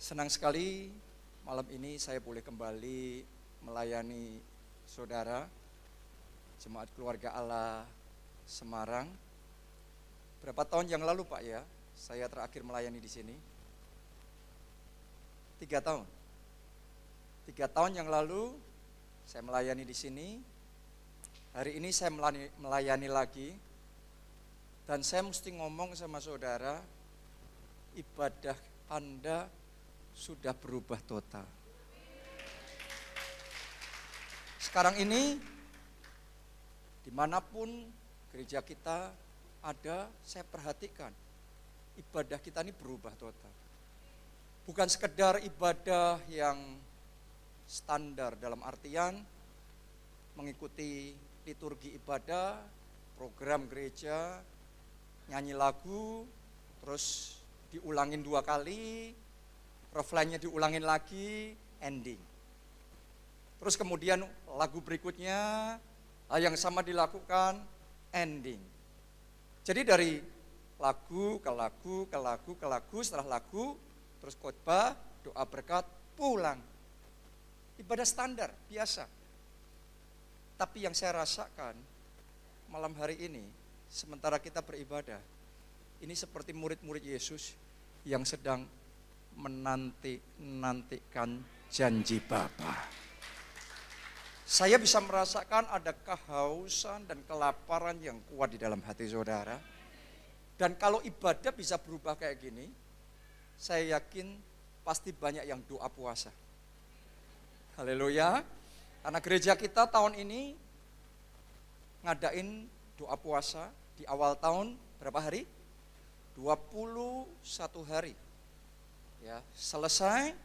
Senang sekali malam ini saya boleh kembali melayani saudara, Jemaat Keluarga Allah Semarang. Berapa tahun yang lalu Pak ya, saya terakhir melayani di sini? 3 tahun. 3 tahun yang lalu saya melayani di sini. Hari ini saya melayani lagi. Dan saya mesti ngomong sama saudara, ibadah Anda sudah berubah total. Sekarang ini, dimanapun gereja kita ada, saya perhatikan, ibadah kita ini berubah total. Bukan sekedar ibadah yang standar dalam artian mengikuti liturgi ibadah, program gereja, nyanyi lagu, terus diulangin 2 kali, refrainnya diulangin lagi, ending. Terus kemudian lagu berikutnya, hal yang sama dilakukan, ending. Jadi dari lagu ke lagu, ke lagu, ke lagu, setelah lagu, terus khotbah, doa berkat, pulang. Ibadah standar, biasa. Tapi yang saya rasakan malam hari ini, sementara kita beribadah, ini seperti murid-murid Yesus yang sedang menantikan janji Bapa. Saya bisa merasakan ada kehausan dan kelaparan yang kuat di dalam hati saudara. Dan kalau ibadah bisa berubah kayak gini, saya yakin pasti banyak yang doa puasa. Haleluya. Karena gereja kita tahun ini ngadain doa puasa di awal tahun, berapa hari? 21 hari. Ya, selesai,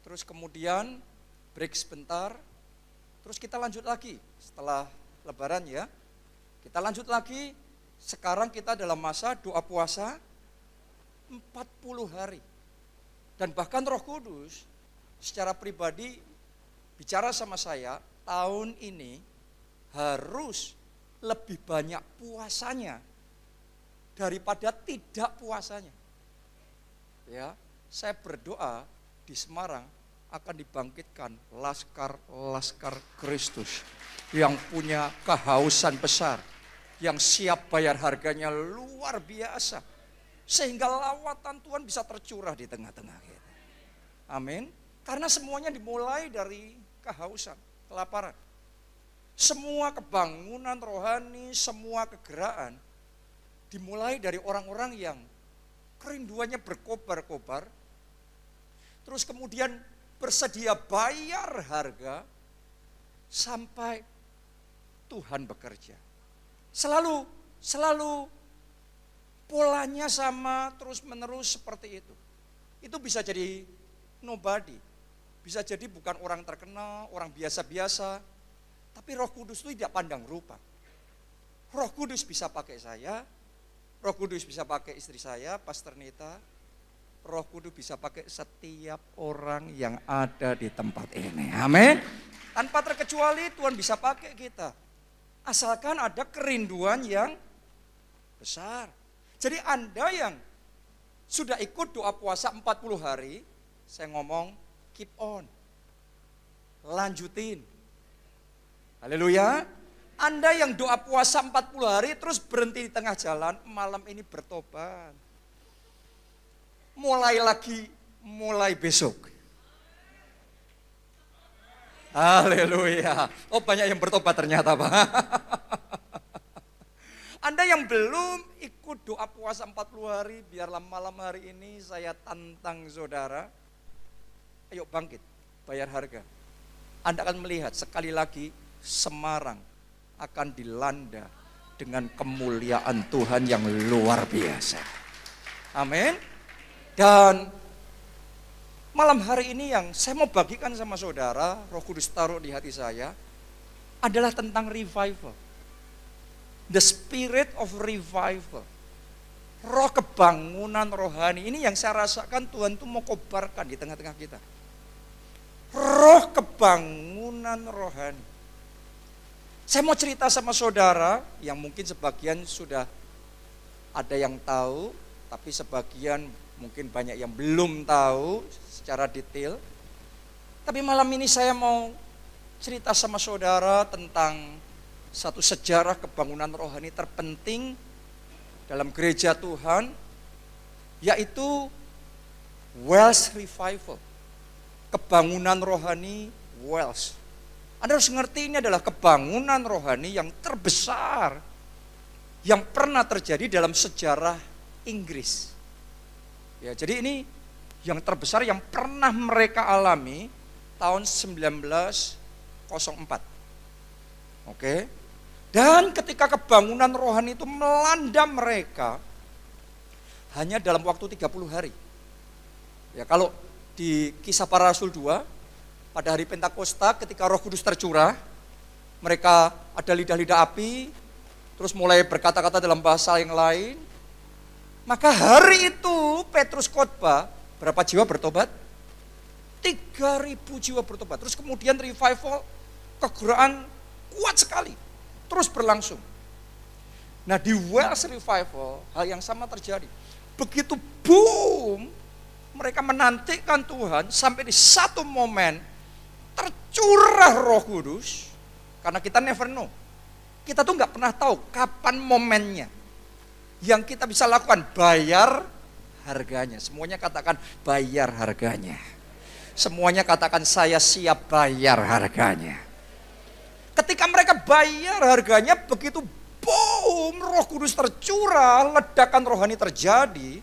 terus kemudian break sebentar, terus kita lanjut lagi setelah lebaran ya. Kita lanjut lagi, sekarang kita dalam masa doa puasa 40 hari. Dan bahkan Roh Kudus secara pribadi bicara sama saya, tahun ini harus lebih banyak puasanya daripada tidak puasanya. Ya, saya berdoa di Semarang akan dibangkitkan laskar-laskar Kristus yang punya kehausan besar, yang siap bayar harganya luar biasa, sehingga lawatan Tuhan bisa tercurah di tengah-tengah kita. Amin. Karena semuanya dimulai dari kehausan, kelaparan. Semua kebangunan rohani, semua kegerakan dimulai dari orang-orang yang kerinduannya berkobar-kobar, terus kemudian bersedia bayar harga sampai Tuhan bekerja. Selalu polanya sama terus-menerus seperti itu. Itu bisa jadi nobody, bisa jadi bukan orang terkenal, orang biasa-biasa, tapi Roh Kudus itu tidak pandang rupa. Roh Kudus bisa pakai saya, Roh Kudus bisa pakai istri saya, Pastor Nita. Roh Kudus bisa pakai setiap orang yang ada di tempat ini. Amin. Tanpa terkecuali Tuhan bisa pakai kita. Asalkan ada kerinduan yang besar. Jadi Anda yang sudah ikut doa puasa 40 hari, saya ngomong keep on. Lanjutin. Haleluya. Anda yang doa puasa 40 hari terus berhenti di tengah jalan, malam ini bertobat. Mulai lagi, mulai besok. Haleluya. Oh, banyak yang bertobat ternyata, Pak. Anda yang belum ikut doa puasa 40 hari, biarlah malam hari ini saya tantang saudara. Ayo bangkit, bayar harga. Anda akan melihat sekali lagi Semarang akan dilanda dengan kemuliaan Tuhan yang luar biasa. Amin. Dan malam hari ini yang saya mau bagikan sama saudara, Roh Kudus taruh di hati saya, adalah tentang revival. The spirit of revival. Roh kebangunan rohani, ini yang saya rasakan Tuhan itu mau kobarkan di tengah-tengah kita. Roh kebangunan rohani. Saya mau cerita sama saudara, yang mungkin sebagian sudah ada yang tahu, tapi sebagian mungkin banyak yang belum tahu secara detail. Tapi malam ini saya mau cerita sama saudara tentang satu sejarah kebangunan rohani terpenting dalam gereja Tuhan, yaitu Wales Revival. Kebangunan rohani Wales. Anda harus ngerti, ini adalah kebangunan rohani yang terbesar yang pernah terjadi dalam sejarah Inggris. Ya, jadi ini yang terbesar yang pernah mereka alami tahun 1904. Oke. Dan ketika kebangunan rohani itu melanda mereka hanya dalam waktu 30 hari. Ya, kalau di Kisah Para Rasul 2, pada hari Pentakosta ketika Roh Kudus tercurah, mereka ada lidah-lidah api, terus mulai berkata-kata dalam bahasa yang lain. Maka hari itu Petrus khotbah, berapa jiwa bertobat? 3.000 jiwa bertobat. Terus kemudian revival, kegerakan kuat sekali, terus berlangsung. Nah, di Wales Revival hal yang sama terjadi. Begitu boom, mereka menantikan Tuhan sampai di satu momen tercurah Roh Kudus, karena kita never know. Kita tuh nggak pernah tahu kapan momennya. Yang kita bisa lakukan, bayar harganya. Semuanya katakan bayar harganya. Semuanya katakan saya siap bayar harganya. Ketika mereka bayar harganya, begitu boom, Roh Kudus tercurah, ledakan rohani terjadi.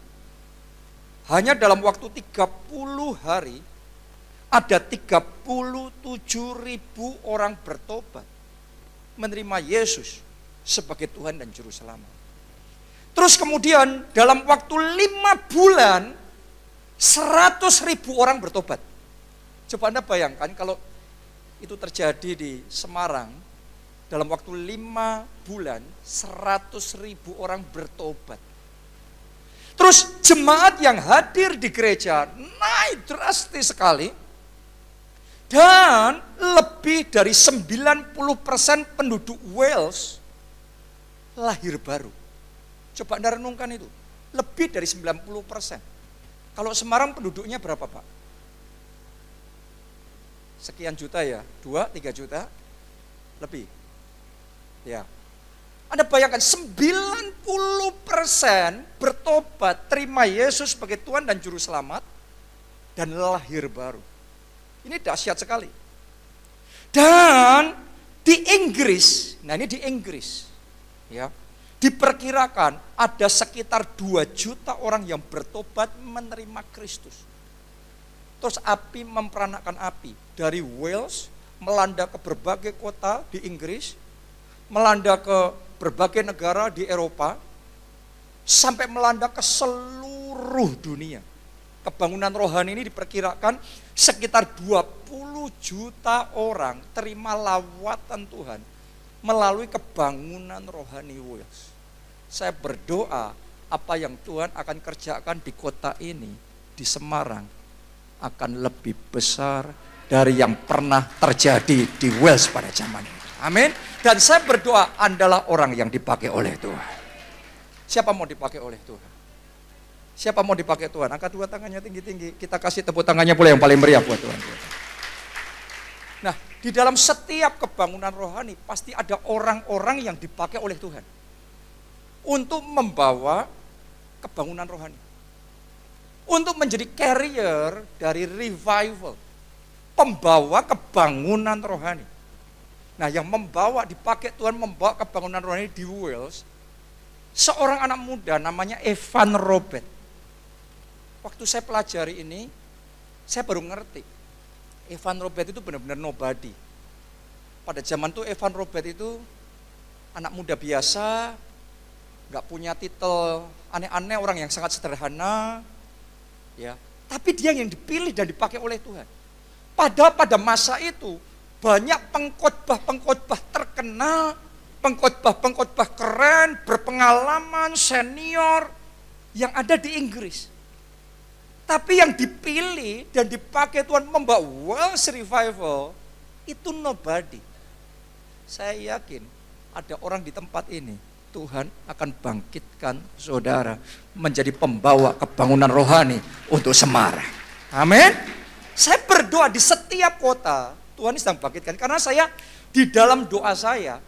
Hanya dalam waktu 30 hari, ada 37.000 orang bertobat, menerima Yesus sebagai Tuhan dan Juru Selamat. Terus kemudian dalam waktu 5 bulan, 100.000 orang bertobat. Coba Anda bayangkan kalau itu terjadi di Semarang, dalam waktu 5 bulan, 100.000 orang bertobat. Terus jemaat yang hadir di gereja naik drastis sekali. Dan lebih dari 90% penduduk Wales lahir baru. Coba Anda renungkan itu. Lebih dari 90%. Kalau Semarang penduduknya berapa, Pak? Sekian juta ya? 2-3 juta? Lebih. Ya. Anda bayangkan 90% bertobat, terima Yesus sebagai Tuhan dan Juru Selamat, dan lahir baru. Ini dahsyat sekali. Dan di Inggris, nah ini di Inggris, ya, diperkirakan ada sekitar 2 juta orang yang bertobat menerima Kristus. Terus api memperanakkan api dari Wales melanda ke berbagai kota di Inggris, melanda ke berbagai negara di Eropa, sampai melanda ke seluruh dunia. Kebangunan rohani ini diperkirakan sekitar 20 juta orang terima lawatan Tuhan melalui kebangunan rohani Wales. Saya berdoa apa yang Tuhan akan kerjakan di kota ini, di Semarang, akan lebih besar dari yang pernah terjadi di Wales pada zaman ini. Amin. Dan saya berdoa Anda orang yang dipakai oleh Tuhan. Siapa mau dipakai oleh Tuhan? Siapa mau dipakai Tuhan? Angkat 2 tangannya tinggi-tinggi. Kita kasih tepuk tangannya pula yang paling meriah buat Tuhan. Nah, di dalam setiap kebangunan rohani pasti ada orang-orang yang dipakai oleh Tuhan untuk membawa kebangunan rohani, untuk menjadi carrier dari revival, pembawa kebangunan rohani. Nah, yang membawa, dipakai Tuhan membawa kebangunan rohani di Wales, seorang anak muda namanya Evan Robert. Waktu saya pelajari ini, saya baru ngerti. Evan Robert itu benar-benar nobody. Pada zaman itu Evan Robert itu anak muda biasa, gak punya titel aneh-aneh, orang yang sangat sederhana, ya. Tapi dia yang dipilih dan dipakai oleh Tuhan. Padahal pada masa itu banyak pengkhotbah-pengkhotbah terkenal, pengkhotbah-pengkhotbah keren, berpengalaman, senior yang ada di Inggris. Tapi yang dipilih dan dipakai Tuhan membawa Wales Revival itu nobody. Saya yakin ada orang di tempat ini Tuhan akan bangkitkan saudara menjadi pembawa kebangunan rohani untuk Semarang. Amin. Saya berdoa di setiap kota Tuhan sedang bangkitkan. Karena saya di dalam doa saya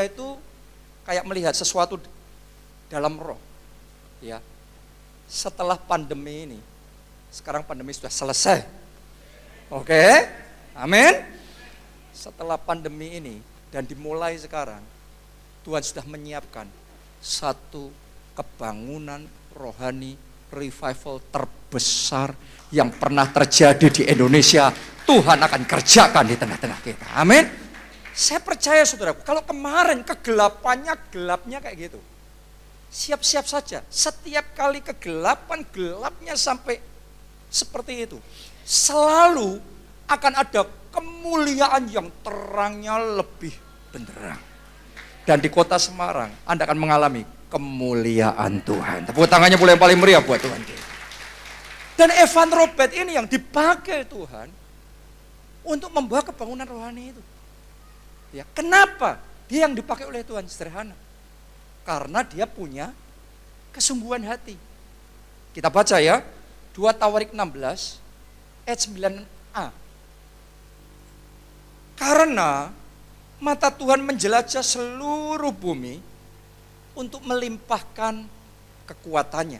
itu kayak melihat sesuatu dalam roh. Ya, setelah pandemi ini, sekarang pandemi sudah selesai. Oke, amin. Setelah pandemi ini dan dimulai sekarang, Tuhan sudah menyiapkan satu kebangunan rohani revival terbesar yang pernah terjadi di Indonesia. Tuhan akan kerjakan di tengah-tengah kita. Amin. Saya percaya saudaraku, kalau kemarin gelapnya kayak gitu. Siap-siap saja, setiap kali gelapnya sampai seperti itu. Selalu akan ada kemuliaan yang terangnya lebih benderang. Dan di kota Semarang, Anda akan mengalami kemuliaan Tuhan. Tepuk tangannya boleh yang paling meriah buat Tuhan. Dan Evan Robert ini yang dipakai Tuhan untuk membawa kebangunan rohani itu. Ya, kenapa? Dia yang dipakai oleh Tuhan, sederhana. Karena dia punya kesungguhan hati. Kita baca ya, 2 Tawarik 16, ayat 9a. Karena mata Tuhan menjelajah seluruh bumi untuk melimpahkan kekuatannya.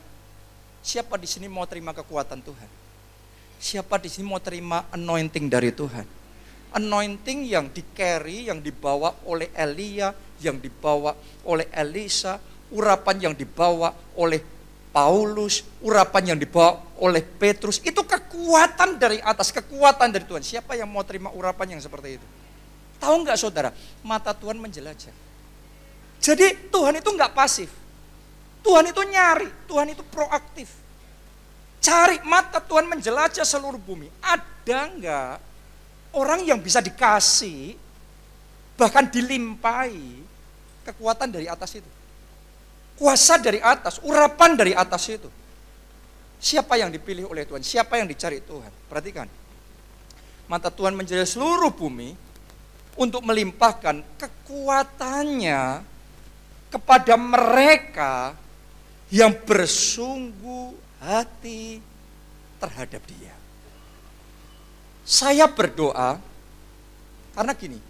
Siapa di sini mau terima kekuatan Tuhan? Siapa di sini mau terima anointing dari Tuhan? Anointing yang di-carry, yang dibawa oleh Elia, yang dibawa oleh Elisa, urapan yang dibawa oleh Paulus, urapan yang dibawa oleh Petrus. Itu kekuatan dari atas, kekuatan dari Tuhan. Siapa yang mau terima urapan yang seperti itu? Tahu nggak saudara, mata Tuhan menjelajah. Jadi Tuhan itu nggak pasif. Tuhan itu nyari, Tuhan itu proaktif. Cari, mata Tuhan menjelajah seluruh bumi. Ada nggak orang yang bisa dikasih, bahkan dilimpahi kekuatan dari atas itu? Kuasa dari atas, urapan dari atas itu. Siapa yang dipilih oleh Tuhan? Siapa yang dicari Tuhan? Perhatikan. Mata Tuhan menjelajah seluruh bumi untuk melimpahkan kekuatannya kepada mereka yang bersungguh hati terhadap Dia. Saya berdoa karena gini,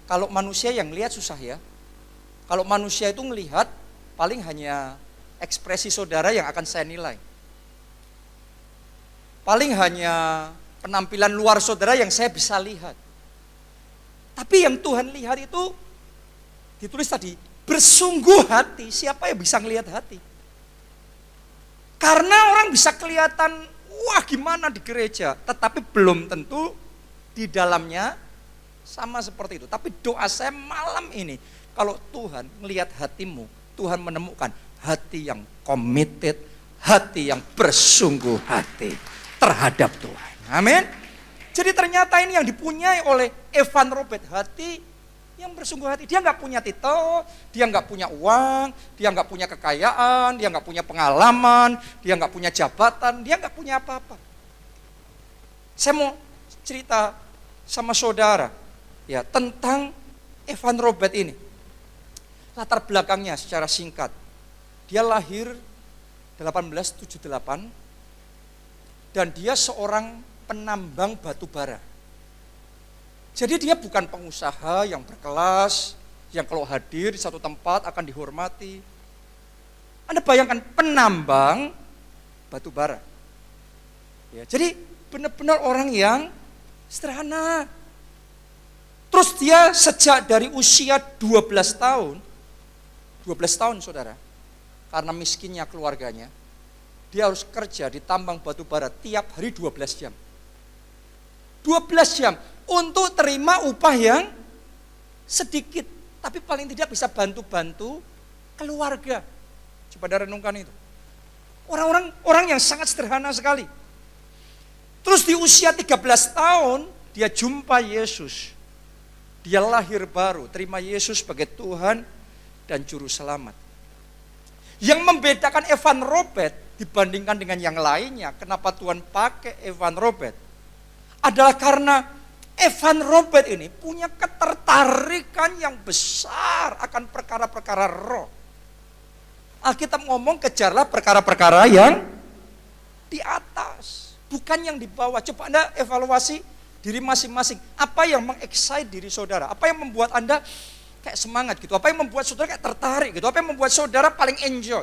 kalau manusia yang lihat susah ya. Kalau manusia itu melihat paling hanya ekspresi saudara yang akan saya nilai. Paling hanya penampilan luar saudara yang saya bisa lihat. Tapi yang Tuhan lihat itu ditulis tadi, bersungguh hati. Siapa yang bisa ngelihat hati? Karena orang bisa kelihatan, wah gimana di gereja, tetapi belum tentu di dalamnya sama seperti itu. Tapi doa saya malam ini, kalau Tuhan melihat hatimu, Tuhan menemukan hati yang committed, hati yang bersungguh hati terhadap Tuhan. Amin. Jadi ternyata ini yang dipunyai oleh Evan Robert, hati yang bersungguh hati. Dia nggak punya titel, dia nggak punya uang, dia nggak punya kekayaan, dia nggak punya pengalaman, dia nggak punya jabatan, dia nggak punya apa-apa. Saya mau cerita sama saudara ya tentang Evan Robert ini. Latar belakangnya secara singkat. Dia lahir 1878 dan dia seorang penambang batu bara. Jadi dia bukan pengusaha yang berkelas, yang kalau hadir di satu tempat akan dihormati. Anda bayangkan penambang batu bara. Ya, jadi benar-benar orang yang sederhana. Terus dia sejak dari usia 12 tahun saudara, karena miskinnya keluarganya, dia harus kerja di tambang batu bara tiap hari 12 jam. 12 jam untuk terima upah yang sedikit, tapi paling tidak bisa bantu-bantu keluarga. Coba Anda renungkan itu. Orang yang sangat sederhana sekali. Terus di usia 13 tahun, dia jumpa Yesus. Dia lahir baru, terima Yesus sebagai Tuhan dan Juru Selamat. Yang membedakan Evan Robert dibandingkan dengan yang lainnya, kenapa Tuhan pakai Evan Robert, adalah karena Evan Robert ini punya ketertarikan yang besar akan perkara-perkara roh. Alkitab ngomong kejarlah perkara-perkara yang di atas, bukan yang di bawah. Coba Anda evaluasi diri masing-masing. Apa yang meng-excite diri saudara? Apa yang membuat Anda kayak semangat gitu? Apa yang membuat saudara kayak tertarik gitu? Apa yang membuat saudara paling enjoy?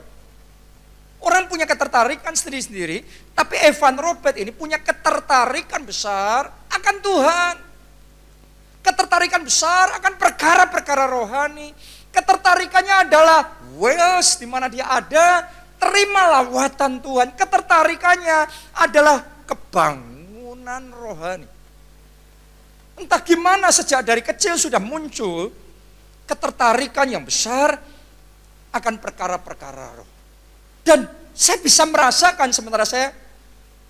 Orang punya ketertarikan sendiri-sendiri, tapi Evan Robert ini punya ketertarikan besar akan Tuhan. Ketertarikan besar akan perkara-perkara rohani. Ketertarikannya adalah Wales, di mana dia ada, terima lawatan Tuhan. Ketertarikannya adalah kebangunan rohani. Entah gimana sejak dari kecil sudah muncul ketertarikan yang besar akan perkara-perkara roh. Dan saya bisa merasakan sementara saya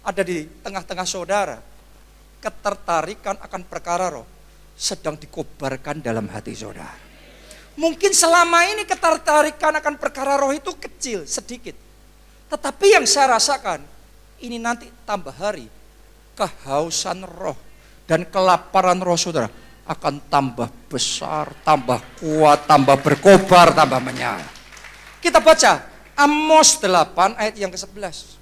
ada di tengah-tengah saudara, ketertarikan akan perkara roh sedang dikobarkan dalam hati saudara. Mungkin selama ini ketertarikan akan perkara roh itu kecil, sedikit. Tetapi yang saya rasakan, ini nanti tambah hari, kehausan roh dan kelaparan roh saudara akan tambah besar, tambah kuat, tambah berkobar, tambah menyala. Kita baca Amos 8 ayat yang ke-11.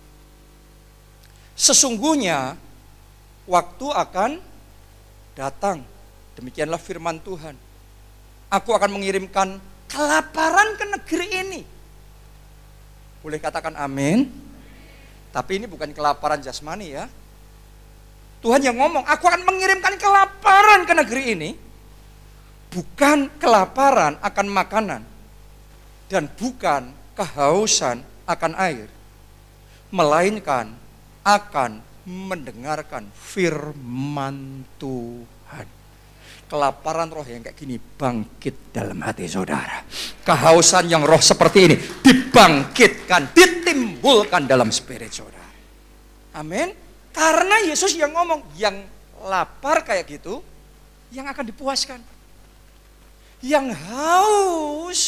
Sesungguhnya waktu akan datang, demikianlah firman Tuhan. Aku akan mengirimkan kelaparan ke negeri ini. Boleh katakan amin? Tapi ini bukan kelaparan jasmani ya. Tuhan yang ngomong, aku akan mengirimkan kelaparan ke negeri ini. Bukan kelaparan akan makanan. Dan bukan kehausan akan air, melainkan akan mendengarkan firman Tuhan. Kelaparan roh yang kayak gini bangkit dalam hati saudara. Kehausan yang roh seperti ini dibangkitkan, ditimbulkan dalam spirit saudara. Amin. Karena Yesus yang ngomong, yang lapar kayak gitu, yang akan dipuaskan. Yang haus.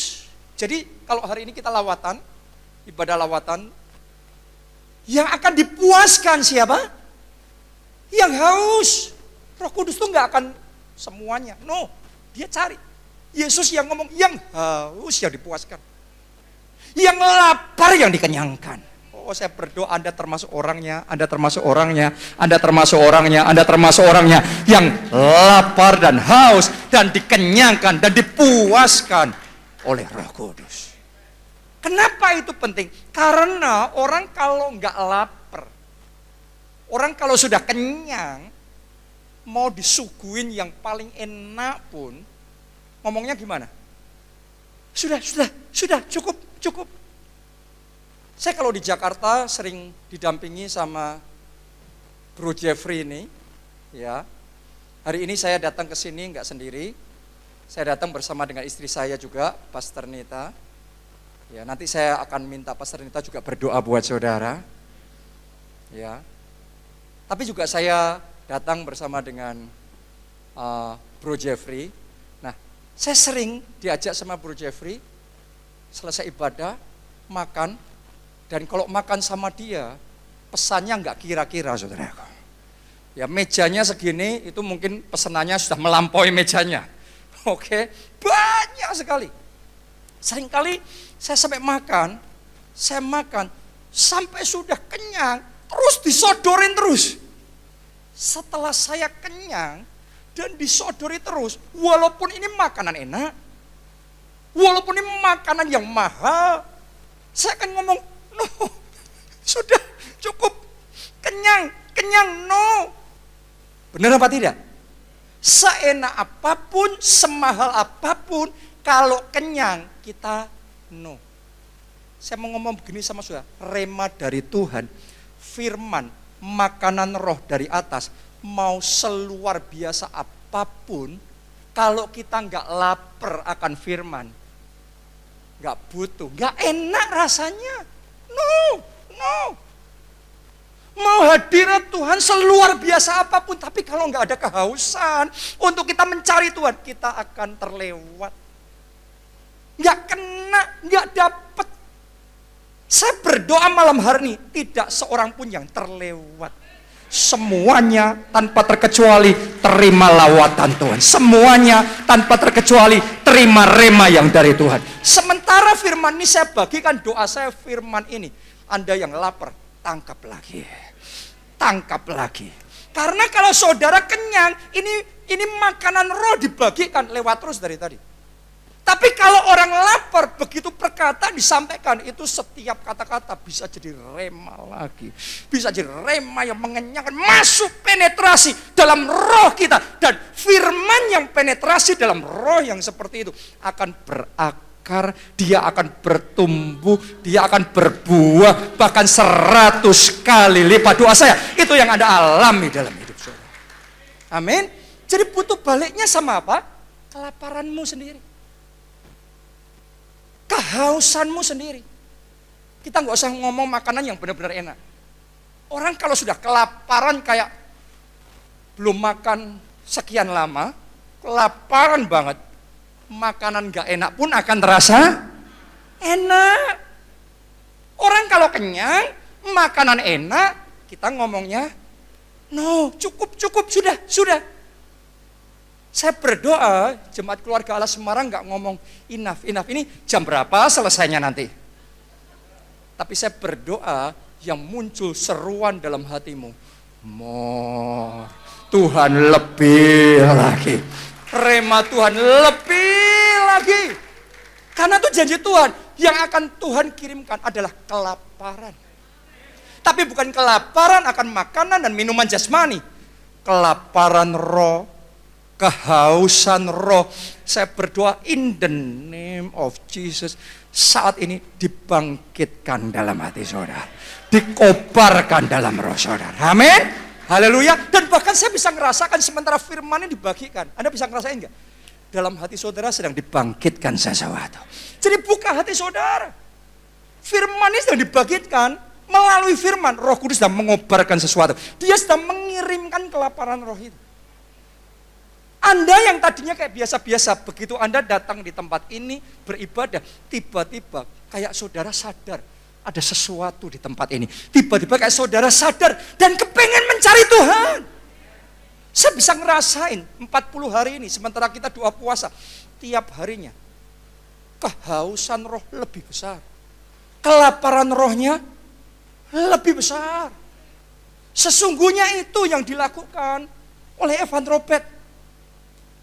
Jadi kalau hari ini kita lawatan, ibadah lawatan, yang akan dipuaskan siapa? Yang haus. Roh Kudus itu gak akan semuanya. No, dia cari. Yesus yang ngomong, yang haus yang dipuaskan. Yang lapar yang dikenyangkan. Oh, saya berdoa Anda termasuk orangnya, Anda termasuk orangnya, Anda termasuk orangnya, Anda termasuk orangnya yang lapar dan haus dan dikenyangkan dan dipuaskan oleh Roh Kudus. Kenapa itu penting? Karena orang kalau nggak lapar, orang kalau sudah kenyang, mau disuguhin yang paling enak pun, ngomongnya gimana? Sudah, cukup. Saya kalau di Jakarta sering didampingi sama Bro Jeffrey ini, ya. Hari ini saya datang ke sini nggak sendiri. Saya datang bersama dengan istri saya juga, Pastor Nita. Ya, nanti saya akan minta Pastor Nita juga berdoa buat saudara. Ya. Tapi juga saya datang bersama dengan Bro Jeffrey. Nah, saya sering diajak sama Bro Jeffrey, selesai ibadah, makan, dan kalau makan sama dia, pesannya nggak kira-kira saudara. Ya, mejanya segini, itu mungkin pesanannya sudah melampaui mejanya. Oke, banyak sekali. Seringkali saya sampai makan, sampai sudah kenyang, terus disodorin terus. Setelah saya kenyang dan disodori terus, walaupun ini makanan enak, walaupun ini makanan yang mahal, saya akan ngomong, no, sudah cukup, kenyang, no. Benar apa tidak? Seenak apapun, semahal apapun, kalau kenyang kita no. Saya mau ngomong begini sama saudara, rema dari Tuhan, firman, makanan roh dari atas, mau seluar biasa apapun, kalau kita nggak lapar akan firman, nggak butuh, nggak enak rasanya, no. Mau hadirat Tuhan seluar biasa apapun, tapi kalau nggak ada kehausan untuk kita mencari Tuhan, kita akan terlewat. Nggak kena, nggak dapet. Saya berdoa malam hari ini, tidak seorang pun yang terlewat. Semuanya tanpa terkecuali terima lawatan Tuhan. Semuanya tanpa terkecuali terima rema yang dari Tuhan. Sementara firman ini saya bagikan, doa saya firman ini. Anda yang lapar, tangkap lagi. Tangkap lagi. Karena kalau saudara kenyang, ini makanan roh dibagikan lewat terus dari tadi. Tapi kalau orang lapar, begitu perkataan disampaikan, itu setiap kata-kata bisa jadi rema lagi. Bisa jadi rema yang mengenyangkan, masuk penetrasi dalam roh kita. Dan firman yang penetrasi dalam roh yang seperti itu akan berakar, dia akan bertumbuh, dia akan berbuah, bahkan 100 kali lipat. Doa saya, itu yang Anda alami dalam hidup saudara. Amin. Jadi butuh baliknya sama apa? Kelaparanmu sendiri. Kehausanmu sendiri. Kita nggak usah ngomong makanan yang benar-benar enak. Orang kalau sudah kelaparan kayak belum makan sekian lama, kelaparan banget, makanan nggak enak pun akan terasa enak. Orang kalau kenyang, makanan enak, kita ngomongnya, no, cukup, sudah. Saya berdoa, Jemaat Keluarga Allah Semarang nggak ngomong enough. Ini jam berapa selesainya nanti. Tapi saya berdoa yang muncul seruan dalam hatimu. More, Tuhan lebih lagi. Rema Tuhan lebih lagi. Karena itu janji Tuhan, yang akan Tuhan kirimkan adalah kelaparan. Tapi bukan kelaparan akan makanan dan minuman jasmani. Kelaparan roh, kehausan roh. Saya berdoa in the name of Jesus, saat ini dibangkitkan dalam hati saudara, dikobarkan dalam roh saudara. Amin, haleluya. Dan bahkan saya bisa ngerasakan sementara firman ini dibagikan. Anda bisa ngerasain enggak? Dalam hati saudara sedang dibangkitkan sesuatu. Jadi buka hati saudara, firman ini sedang dibangkitkan. Melalui firman, Roh Kudus sedang mengobarkan sesuatu. Dia sedang mengirimkan kelaparan roh itu. Anda yang tadinya kayak biasa-biasa, begitu Anda datang di tempat ini beribadah, tiba-tiba kayak saudara sadar ada sesuatu di tempat ini. Tiba-tiba kayak saudara sadar dan kepengen mencari Tuhan. Saya bisa ngerasain 40 hari ini, sementara kita doa puasa, tiap harinya kehausan roh lebih besar. Kelaparan rohnya lebih besar. Sesungguhnya itu yang dilakukan oleh Evan Robert.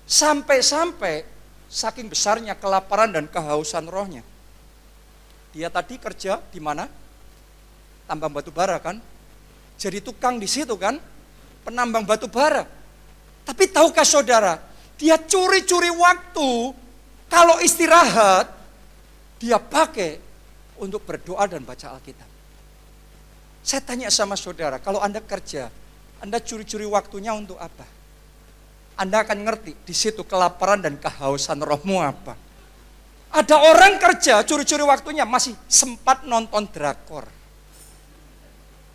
Sampai-sampai saking besarnya kelaparan dan kehausan rohnya. Dia tadi kerja di mana? Tambang batu bara kan? Jadi tukang di situ kan? Penambang batu bara. Tapi tahukah saudara, dia curi-curi waktu, kalau istirahat, dia pakai untuk berdoa dan baca Alkitab. Saya tanya sama saudara, kalau Anda kerja, Anda curi-curi waktunya untuk apa? Anda akan ngerti di situ kelaparan dan kehausan rohmu apa. Ada orang kerja curi-curi waktunya masih sempat nonton drakor.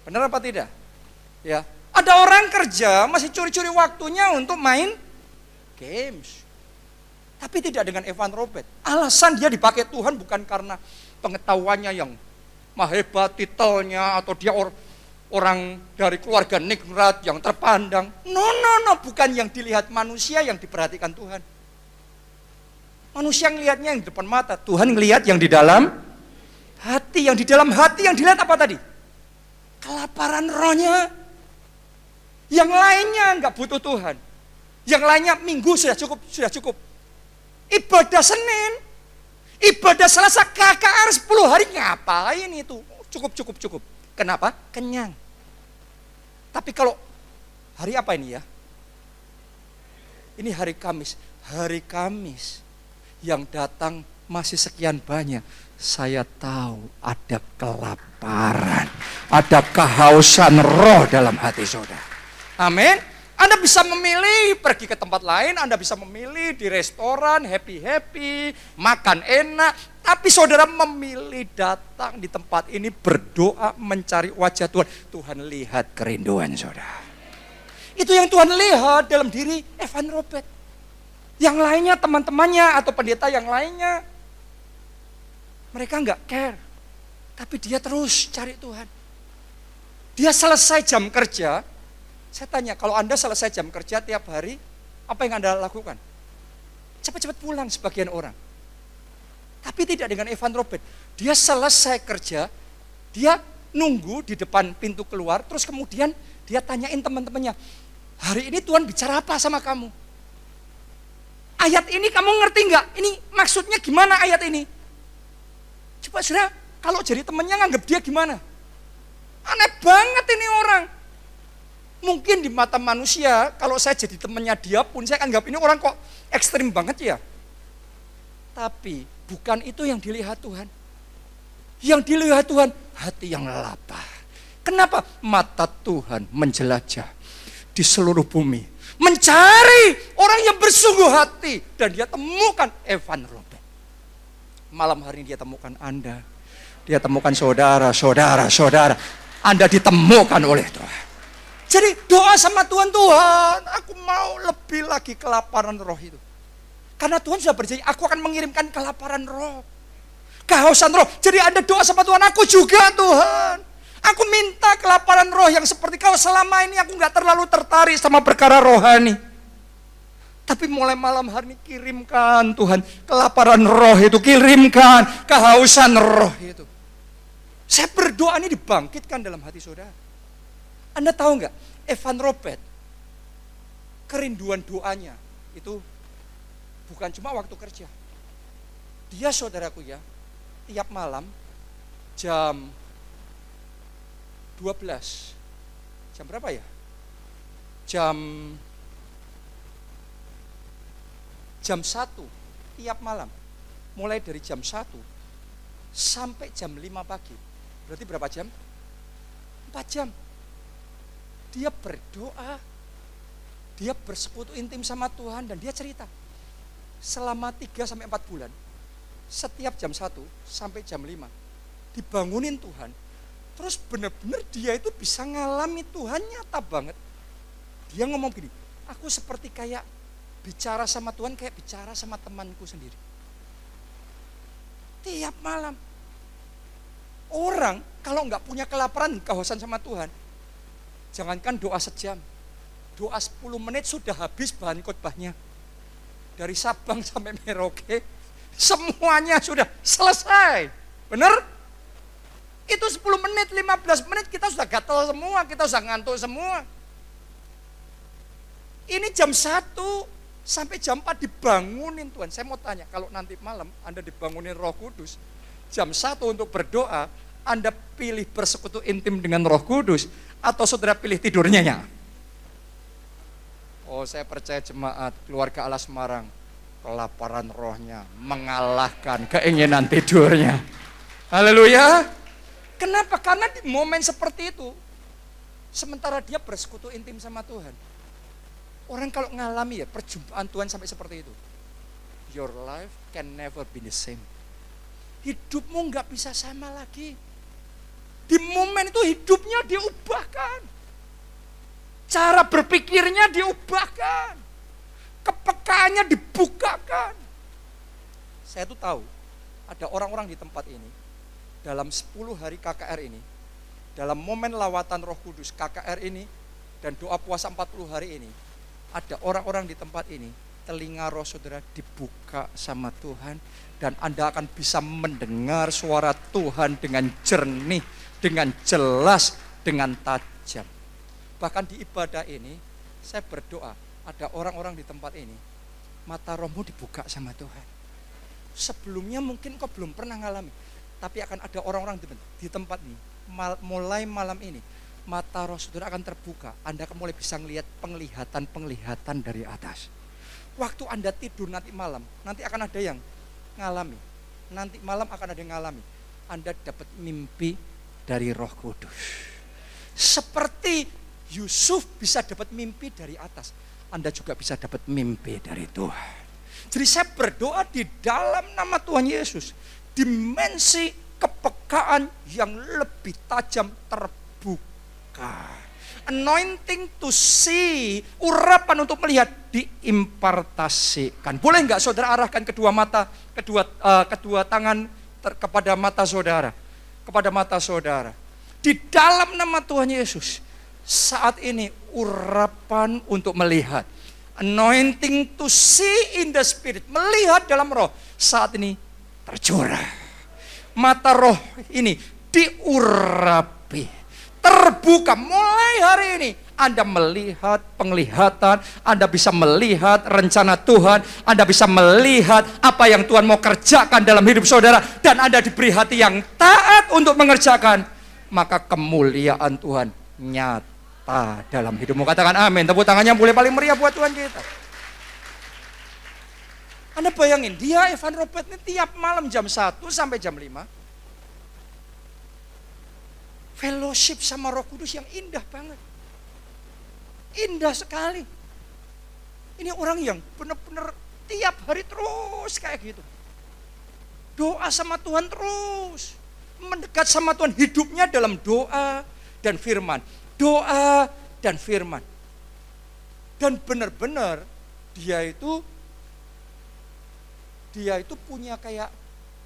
Benar apa tidak? Ya. Ada orang kerja masih curi-curi waktunya untuk main games. Tapi tidak dengan Evan Robert. Alasan dia dipakai Tuhan bukan karena pengetahuannya yang hebat, titelnya, atau dia orang dari keluarga nikmat yang terpandang. No, bukan yang dilihat manusia yang diperhatikan Tuhan. Manusia ngelihatnya yang di depan mata, Tuhan ngelihat yang di dalam hati. Yang di dalam hati yang dilihat apa tadi? Kelaparan rohnya. Yang lainnya enggak butuh Tuhan. Yang lainnya minggu sudah cukup. Ibadah Senin, ibadah Selasa, KKR 10 hari ngapain itu? Cukup. Kenapa? Kenyang. Tapi kalau hari apa ini ya? Ini hari Kamis. Hari Kamis yang datang masih sekian banyak. Saya tahu ada kelaparan, ada kehausan roh dalam hati saudara. Amin. Anda bisa memilih pergi ke tempat lain, Anda bisa memilih di restoran, happy-happy, makan enak. Tapi saudara memilih datang di tempat ini berdoa mencari wajah Tuhan. Tuhan lihat kerinduan saudara. Itu yang Tuhan lihat dalam diri Evan Robert. Yang lainnya teman-temannya atau pendeta yang lainnya, mereka enggak care. Tapi dia terus cari Tuhan. Dia selesai jam kerja, Saya tanya, kalau Anda selesai jam kerja tiap hari, apa yang Anda lakukan? Cepat-cepat pulang sebagian orang. Tapi tidak dengan Evan Robert. Dia selesai kerja, dia nunggu di depan pintu keluar, terus kemudian dia tanyain teman-temannya, hari ini Tuhan bicara apa sama kamu? Ayat ini kamu ngerti nggak? Ini maksudnya gimana ayat ini? Coba saudara, kalau jadi temannya nganggap dia gimana? Aneh banget ini orang. Mungkin di mata manusia, kalau saya jadi temannya dia pun, saya anggap ini orang kok ekstrim banget ya. Tapi bukan itu yang dilihat Tuhan. Yang dilihat Tuhan, hati yang lapar. Kenapa? Mata Tuhan menjelajah di seluruh bumi. Mencari orang yang bersungguh hati. Dan dia temukan Evan Robert. Malam hari ini dia temukan Anda. Dia temukan saudara. Anda ditemukan oleh Tuhan. Jadi doa sama Tuhan, Tuhan, aku mau lebih lagi kelaparan roh itu. Karena Tuhan sudah berjanji, aku akan mengirimkan kelaparan roh. Kehausan roh. Jadi Anda doa sama Tuhan, aku juga Tuhan. Aku minta kelaparan roh yang seperti kau. Selama ini aku gak terlalu tertarik sama perkara rohani. Tapi mulai malam hari ini kirimkan Tuhan kelaparan roh itu. Kirimkan kehausan roh itu. Saya berdoa ini dibangkitkan dalam hati saudara. Anda tahu nggak, Evan Robert, kerinduan doanya itu bukan cuma waktu kerja. Dia saudaraku ya, tiap malam jam 12, jam berapa ya? Jam 1 tiap malam, mulai dari jam 1 sampai jam 5 pagi. Berarti berapa jam? 4 jam. Dia berdoa, dia bersekutu intim sama Tuhan, dan dia cerita selama 3-4 bulan, setiap jam 1 sampai jam 5 dibangunin Tuhan. Terus benar-benar dia itu bisa ngalami Tuhan nyata banget. Dia ngomong gini, aku seperti kayak bicara sama Tuhan, kayak bicara sama temanku sendiri. Tiap malam. Orang kalau nggak punya kelaparan, kehausan sama Tuhan, jangankan doa sejam, doa 10 menit sudah habis bahan khotbahnya. Dari Sabang sampai Merauke, semuanya sudah selesai. Benar? Itu 10 menit, 15 menit kita sudah gatel semua, kita sudah ngantuk semua. Ini jam 1 sampai jam 4 dibangunin Tuhan. Saya mau tanya, kalau nanti malam Anda dibangunin Roh Kudus, jam 1 untuk berdoa, Anda pilih bersekutu intim dengan Roh Kudus, atau saudara pilih tidurnya ya? Oh, saya percaya jemaat keluarga Allah Semarang, kelaparan rohnya mengalahkan keinginan tidurnya. Haleluya. Kenapa? Karena di momen seperti itu, sementara dia bersekutu intim sama Tuhan, orang kalau ngalami ya perjumpaan Tuhan sampai seperti itu, your life can never be the same. Hidupmu gak bisa sama lagi. Di momen itu hidupnya diubahkan. Cara berpikirnya diubahkan. Kepekaannya dibukakan. Saya tuh tahu ada orang-orang di tempat ini, dalam 10 hari KKR ini, dalam momen lawatan Roh Kudus KKR ini, dan doa puasa 40 hari ini, ada orang-orang di tempat ini, telinga roh saudara dibuka sama Tuhan, dan Anda akan bisa mendengar suara Tuhan dengan jernih, dengan jelas, dengan tajam. Bahkan di ibadah ini, saya berdoa, ada orang-orang di tempat ini, mata rohmu dibuka sama Tuhan. Sebelumnya mungkin kau belum pernah ngalami, tapi akan ada orang-orang di tempat ini, mulai malam ini, mata roh saudara akan terbuka. Anda akan mulai bisa melihat penglihatan dari atas. Waktu Anda tidur nanti malam, nanti akan ada yang ngalami. Nanti malam akan ada yang ngalami. Anda dapat mimpi dari Roh Kudus. Seperti Yusuf bisa dapat mimpi dari atas, Anda juga bisa dapat mimpi dari Tuhan. Jadi saya berdoa di dalam nama Tuhan Yesus, dimensi kepekaan yang lebih tajam terbuka. Anointing to see, urapan untuk melihat diimpartasikan. Boleh nggak saudara arahkan kedua mata, kedua tangan kepada mata saudara, Di dalam nama Tuhan Yesus, saat ini urapan untuk melihat. Anointing to see in the spirit. Melihat dalam roh. Saat ini tercurah. Mata roh ini diurapi. Terbuka mulai hari ini. Anda melihat penglihatan, Anda bisa melihat rencana Tuhan, Anda bisa melihat apa yang Tuhan mau kerjakan dalam hidup saudara, dan Anda diberi hati yang taat untuk mengerjakan, maka kemuliaan Tuhan nyata dalam hidupmu. Katakan amin. Tepuk tangannya boleh paling meriah buat Tuhan kita. Anda bayangin, dia Evan Robert ini tiap malam jam 1 sampai jam 5 fellowship sama Roh Kudus yang indah banget. Indah sekali. Ini orang yang benar-benar tiap hari terus kayak gitu. Doa sama Tuhan terus. Mendekat sama Tuhan, hidupnya dalam doa dan firman. Doa dan firman. Dan benar-benar dia itu punya kayak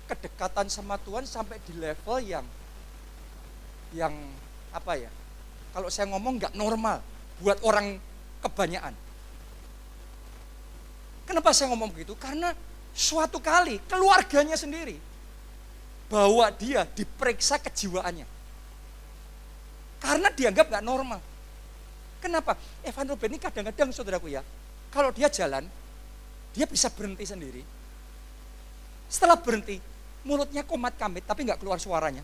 kedekatan sama Tuhan sampai di level yang apa ya? Kalau saya ngomong nggak normal buat orang kebanyakan. Kenapa saya ngomong begitu? Karena suatu kali keluarganya sendiri bawa dia diperiksa kejiwaannya. Karena dianggap nggak normal. Kenapa? Evan Robert ini kadang-kadang saudaraku ya, kalau dia jalan, dia bisa berhenti sendiri. Setelah berhenti, mulutnya komat kamit tapi nggak keluar suaranya.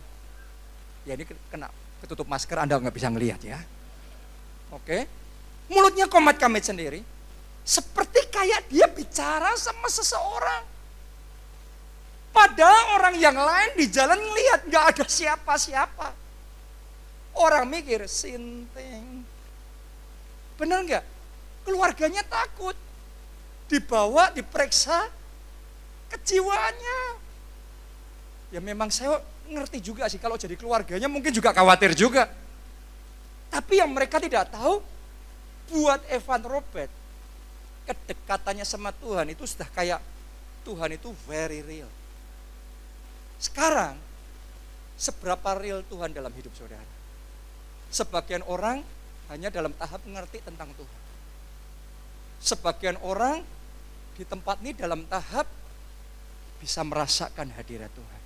Ya ini kena ketutup masker, Anda nggak bisa ngelihat ya. Oke, mulutnya komat kamit sendiri, seperti kayak dia bicara sama seseorang. Padahal orang yang lain di jalan ngelihat nggak ada siapa-siapa. Orang mikir sinting, benar nggak? Keluarganya takut, dibawa diperiksa kejiwaannya. Ya memang saya ngerti juga sih kalau jadi keluarganya mungkin juga khawatir juga. Tapi yang mereka tidak tahu, buat Evan Robert, kedekatannya sama Tuhan itu sudah kayak Tuhan itu very real. Sekarang, seberapa real Tuhan dalam hidup saudara? Sebagian orang hanya dalam tahap mengerti tentang Tuhan. Sebagian orang di tempat ini dalam tahap bisa merasakan hadirat Tuhan.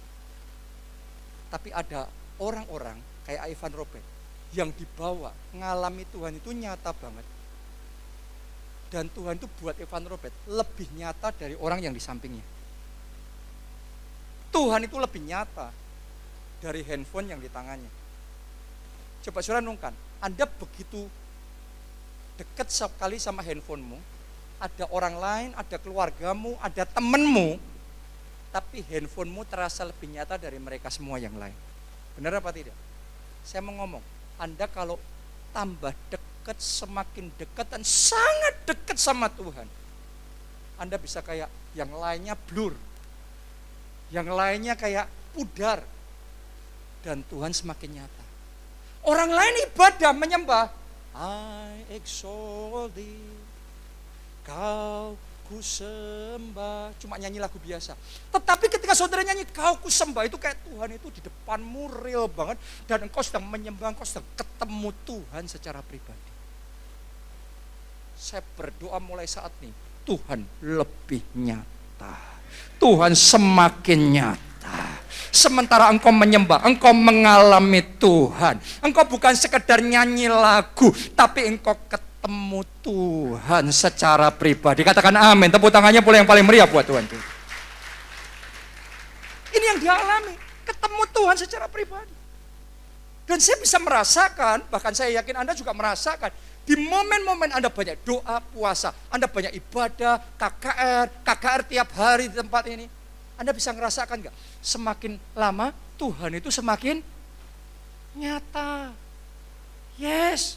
Tapi ada orang-orang kayak Evan Robert yang dibawa ngalami Tuhan itu nyata banget. Dan Tuhan itu buat Evan Robert lebih nyata dari orang yang di sampingnya. Tuhan itu lebih nyata dari handphone yang di tangannya. Coba saudara renungkan, Anda begitu dekat sekali sama handphonemu, ada orang lain, ada keluargamu, ada temenmu, tapi handphonemu terasa lebih nyata dari mereka semua yang lain. Benar apa tidak? Saya mau ngomong, Anda kalau tambah dekat, semakin dekat dan sangat dekat sama Tuhan, Anda bisa kayak yang lainnya blur, yang lainnya kayak pudar, dan Tuhan semakin nyata. Orang lain ibadah, menyembah, I exalt thee, kau ku sembah, cuma nyanyi lagu biasa. Tetapi ketika saudara nyanyi kau ku sembah, itu kayak Tuhan itu di depanmu real banget, dan engkau sedang menyembah, engkau sedang ketemu Tuhan secara pribadi. Saya berdoa mulai saat ini, Tuhan lebih nyata, Tuhan semakin nyata. Sementara engkau menyembah, engkau mengalami Tuhan. Engkau bukan sekedar nyanyi lagu, tapi engkau ketemu Tuhan secara pribadi. Katakan amin. Tepuk tangannya pula yang paling meriah buat Tuhan. Ini yang dia alami, ketemu Tuhan secara pribadi. Dan saya bisa merasakan, bahkan saya yakin Anda juga merasakan, di momen-momen Anda banyak doa, puasa, Anda banyak ibadah, KKR tiap hari di tempat ini. Anda bisa ngerasakan gak? Semakin lama Tuhan itu semakin nyata. Yes.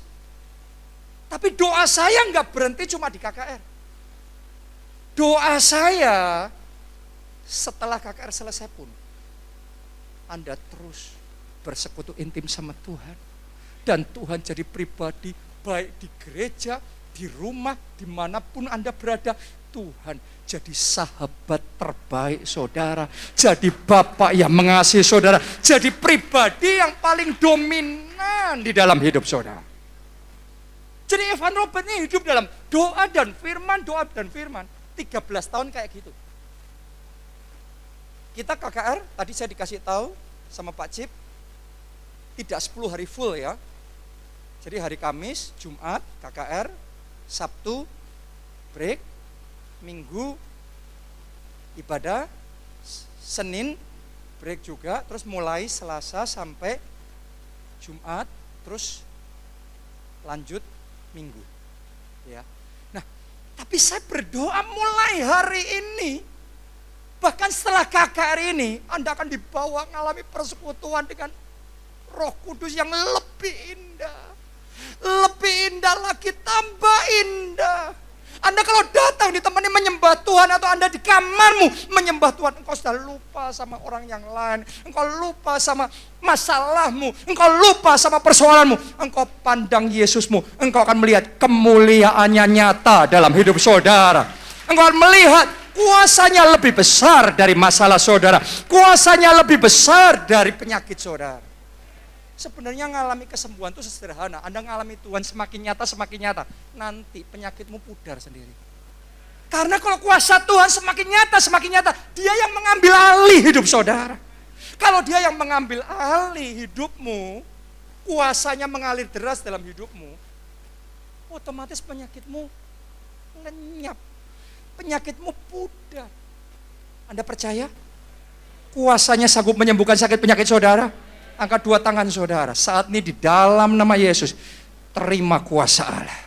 Tapi doa saya gak berhenti cuma di KKR. Doa saya setelah KKR selesai pun, Anda terus bersekutu intim sama Tuhan. Dan Tuhan jadi pribadi, baik di gereja, di rumah, dimanapun Anda berada, Tuhan jadi sahabat terbaik saudara, jadi bapak yang mengasihi saudara, jadi pribadi yang paling dominan di dalam hidup saudara. Jadi Evan Robert ini hidup dalam doa dan firman, 13 tahun kayak gitu. Kita KKR, tadi saya dikasih tahu sama Pak Cip, tidak 10 hari full ya. Jadi hari Kamis, Jumat, KKR, Sabtu, break, Minggu, ibadah, Senin, break juga, terus mulai Selasa sampai Jumat, terus lanjut Minggu. Ya. Nah, tapi saya berdoa mulai hari ini, bahkan setelah KKR ini, Anda akan dibawa mengalami persekutuan dengan Roh Kudus yang lebih indah. Lebih indah lagi, tambah indah. Anda kalau datang ditemani menyembah Tuhan, atau Anda di kamarmu menyembah Tuhan, engkau sudah lupa sama orang yang lain, engkau lupa sama masalahmu, engkau lupa sama persoalanmu, engkau pandang Yesusmu, engkau akan melihat kemuliaannya nyata dalam hidup saudara. Engkau akan melihat kuasanya lebih besar dari masalah saudara, kuasanya lebih besar dari penyakit saudara. Sebenarnya ngalami kesembuhan itu sederhana. Anda ngalami Tuhan semakin nyata, nanti penyakitmu pudar sendiri. Karena kalau kuasa Tuhan semakin nyata, Dia yang mengambil alih hidup saudara. Kalau Dia yang mengambil alih hidupmu, kuasanya mengalir deras dalam hidupmu, otomatis penyakitmu lenyap, penyakitmu pudar. Anda percaya? Kuasanya sanggup menyembuhkan sakit penyakit saudara? Angkat dua tangan saudara, saat ini di dalam nama Yesus, terima kuasa Allah.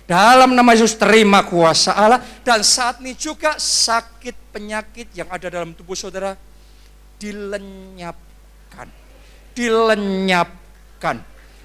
Dalam nama Yesus terima kuasa Allah. Dan saat ini juga sakit penyakit yang ada dalam tubuh saudara dilenyapkan. Dilenyapkan.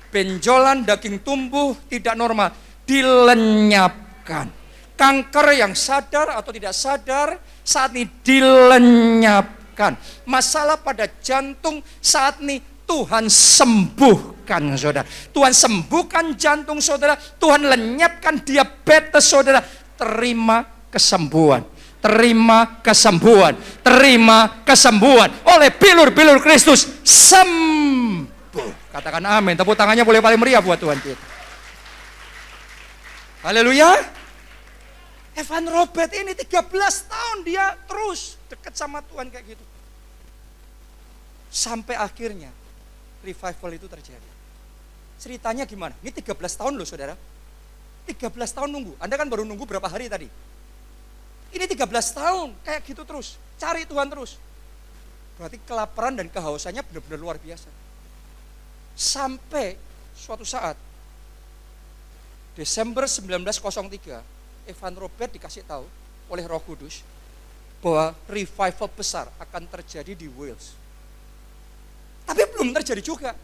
Benjolan daging tumbuh tidak normal, dilenyapkan. Kanker yang sadar atau tidak sadar saat ini dilenyapkan. Masalah pada jantung saat ini Tuhan sembuhkan saudara. Tuhan sembuhkan jantung saudara. Tuhan lenyapkan diabetes saudara. Terima kesembuhan. Terima kesembuhan. Terima kesembuhan. Oleh bilur-bilur Kristus sembuh. Katakan amin. Tepuk tangannya boleh paling meriah buat Tuhan kita. Haleluya. Evan Robert ini 13 tahun dia terus dekat sama Tuhan kayak gitu. Sampai akhirnya revival itu terjadi. Ceritanya gimana? Ini 13 tahun loh saudara. 13 tahun nunggu. Anda kan baru nunggu berapa hari tadi? Ini 13 tahun kayak gitu terus. Cari Tuhan terus. Berarti kelaparan dan kehausannya benar-benar luar biasa. Sampai suatu saat Desember 1903, Evan Robert dikasih tahu oleh Roh Kudus bahwa revival besar akan terjadi di Wales. Tapi belum terjadi juga.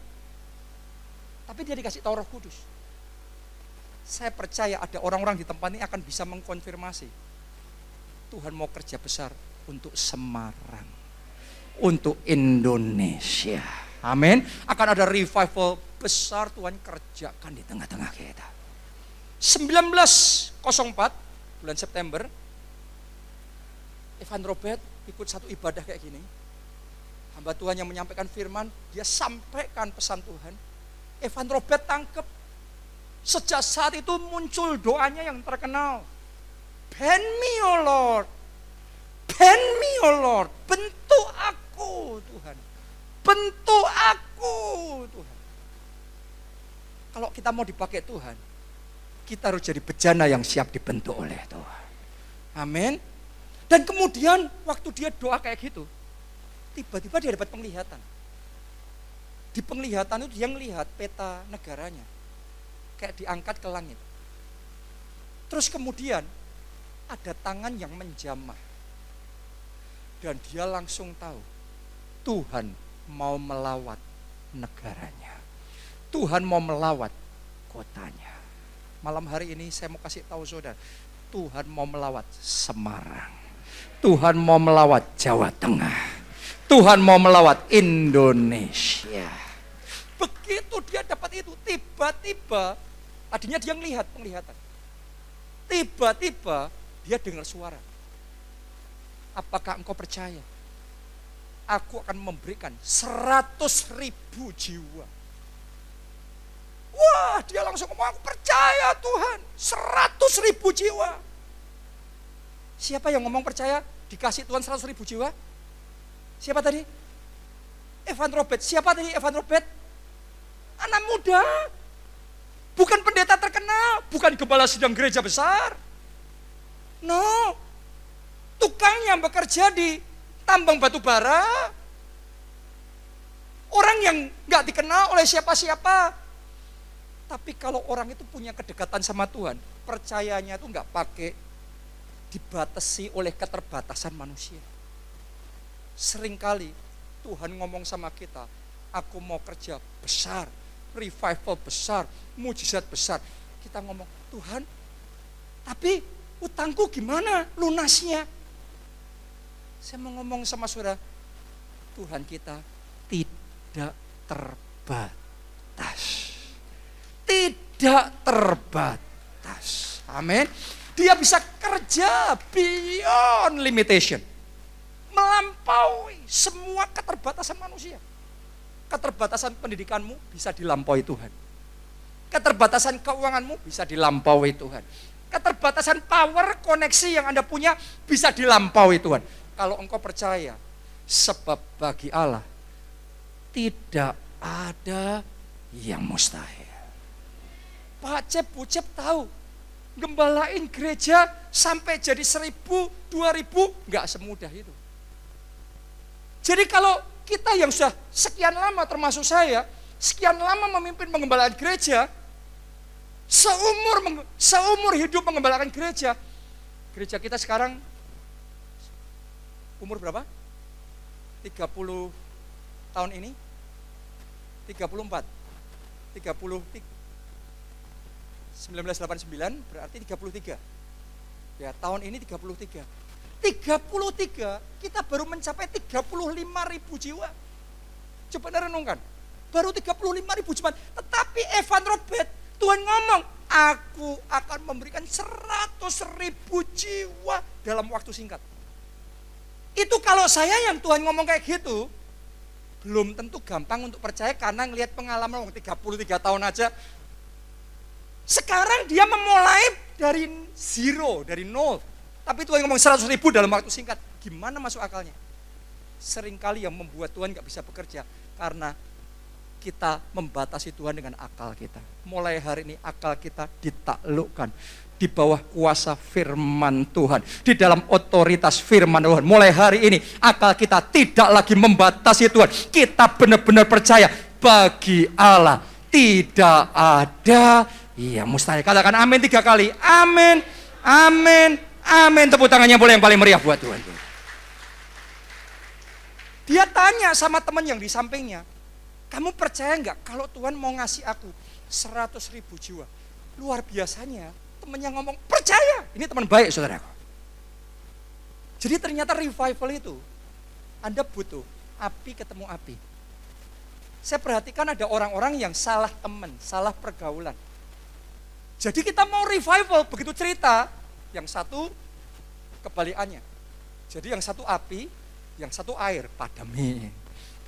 Tapi dia dikasih tahu Roh Kudus. Saya percaya ada orang-orang di tempat ini akan bisa mengkonfirmasi. Tuhan mau kerja besar untuk Semarang. Untuk Indonesia. Amin. Akan ada revival besar Tuhan kerjakan di tengah-tengah kita. 1904 bulan September, Evan Robert ikut satu ibadah kayak gini. Hamba Tuhan yang menyampaikan firman, dia sampaikan pesan Tuhan. Evan Robert tangkep. Sejak saat itu muncul doanya yang terkenal. Bend me, oh Lord. Bend me, oh Lord. Bentuk aku, Tuhan. Bentuk aku, Tuhan. Kalau kita mau dipakai Tuhan, kita harus jadi bejana yang siap dibentuk oleh Tuhan. Amin. Dan kemudian waktu dia doa kayak gitu, tiba-tiba dia dapat penglihatan. Di penglihatan itu dia melihat peta negaranya. Kayak diangkat ke langit. Terus kemudian ada tangan yang menjamah. Dan dia langsung tahu Tuhan mau melawat negaranya. Tuhan mau melawat kotanya. Malam hari ini saya mau kasih tahu saudara, Tuhan mau melawat Semarang. Tuhan mau melawat Jawa Tengah. Tuhan mau melawat Indonesia. Begitu dia dapat itu, tiba-tiba tadinya dia melihat penglihatan. Tiba-tiba dia dengar suara. Apakah engkau percaya? Aku akan memberikan 100.000 jiwa. Wah, dia langsung ngomong, aku percaya Tuhan, 100.000 jiwa. Siapa yang ngomong percaya dikasih Tuhan 100.000 jiwa? Siapa tadi? Evan Robert. Siapa tadi Evan Robert? Anak muda. Bukan pendeta terkenal, bukan gembala sidang gereja besar. No. Tukang yang bekerja di tambang batu bara. Orang yang gak dikenal oleh siapa-siapa. Tapi kalau orang itu punya kedekatan sama Tuhan, percayanya itu gak pakai dibatasi oleh keterbatasan manusia. Seringkali Tuhan ngomong sama kita, aku mau kerja besar, revival besar, mujizat besar. Kita ngomong, Tuhan, tapi utangku gimana lunasnya? Saya mau ngomong sama saudara, Tuhan kita tidak terbatas. Tidak terbatas. Amin. Dia bisa kerja beyond limitation. Melampaui semua keterbatasan manusia. Keterbatasan pendidikanmu bisa dilampaui Tuhan. Keterbatasan keuanganmu bisa dilampaui Tuhan. Keterbatasan power, koneksi yang Anda punya bisa dilampaui Tuhan. Kalau engkau percaya, sebab bagi Allah tidak ada yang mustahil. Pak Cep, Bu Cep tahu, gembalain gereja sampai jadi 1.000, 2.000, enggak semudah itu. Jadi kalau kita yang sudah sekian lama, termasuk saya, sekian lama memimpin pengembalaan gereja, seumur hidup mengembalakan gereja, gereja kita sekarang umur berapa? 30 tahun ini? 34. 1989 berarti 33. Ya, tahun ini 33. 33 kita baru mencapai 35.000 jiwa. Coba Anda renungkan. Baru 35.000 jiwa. Tetapi Evan Robert, Tuhan ngomong, aku akan memberikan 100.000 jiwa dalam waktu singkat. Itu kalau saya yang Tuhan ngomong kayak gitu, belum tentu gampang untuk percaya karena ngelihat pengalaman 33 tahun aja. Sekarang dia memulai dari zero, dari nol. Tapi Tuhan ngomong 100.000 dalam waktu singkat. Gimana masuk akalnya? Seringkali yang membuat Tuhan gak bisa bekerja karena kita membatasi Tuhan dengan akal kita. Mulai hari ini akal kita ditaklukkan di bawah kuasa firman Tuhan, di dalam otoritas firman Tuhan. Mulai hari ini akal kita tidak lagi membatasi Tuhan. Kita benar-benar percaya bagi Allah tidak ada yang mustahil. Katakan amin 3 kali. Amin, amin, amin. Tepuk tangannya boleh yang paling meriah buat Tuhan. Dia tanya sama teman yang di sampingnya, kamu percaya enggak kalau Tuhan mau ngasih aku 100.000 jiwa? Luar biasanya temannya ngomong, percaya. Ini teman baik saudaraku. Jadi ternyata revival itu, Anda butuh api ketemu api. Saya perhatikan ada orang-orang yang salah teman, salah pergaulan. Jadi kita mau revival, begitu cerita, yang satu kebalikannya. Jadi yang satu api, yang satu air, pademin.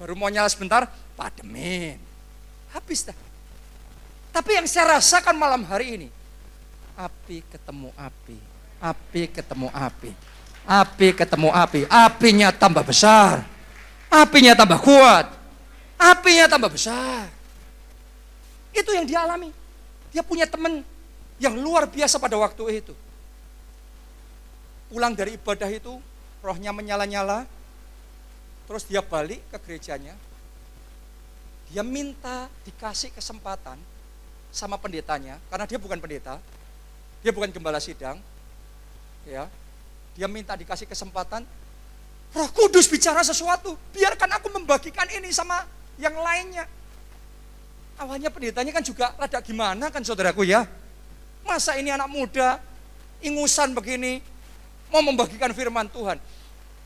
Baru mau nyala sebentar, pademin. Habis dah. Tapi yang saya rasakan malam hari ini, api ketemu api, api ketemu api, api ketemu api, apinya tambah besar, apinya tambah kuat, apinya tambah besar. Itu yang dia alami. Dia punya teman yang luar biasa pada waktu itu. Pulang dari ibadah itu, rohnya menyala-nyala, terus dia balik ke gerejanya. Dia minta dikasih kesempatan sama pendetanya, karena dia bukan pendeta, dia bukan gembala sidang, ya. Dia minta dikasih kesempatan, Roh Kudus bicara sesuatu, biarkan aku membagikan ini sama yang lainnya. Awalnya pendetanya kan juga rada gimana kan saudaraku ya. Masa ini anak muda, ingusan begini, mau membagikan firman Tuhan.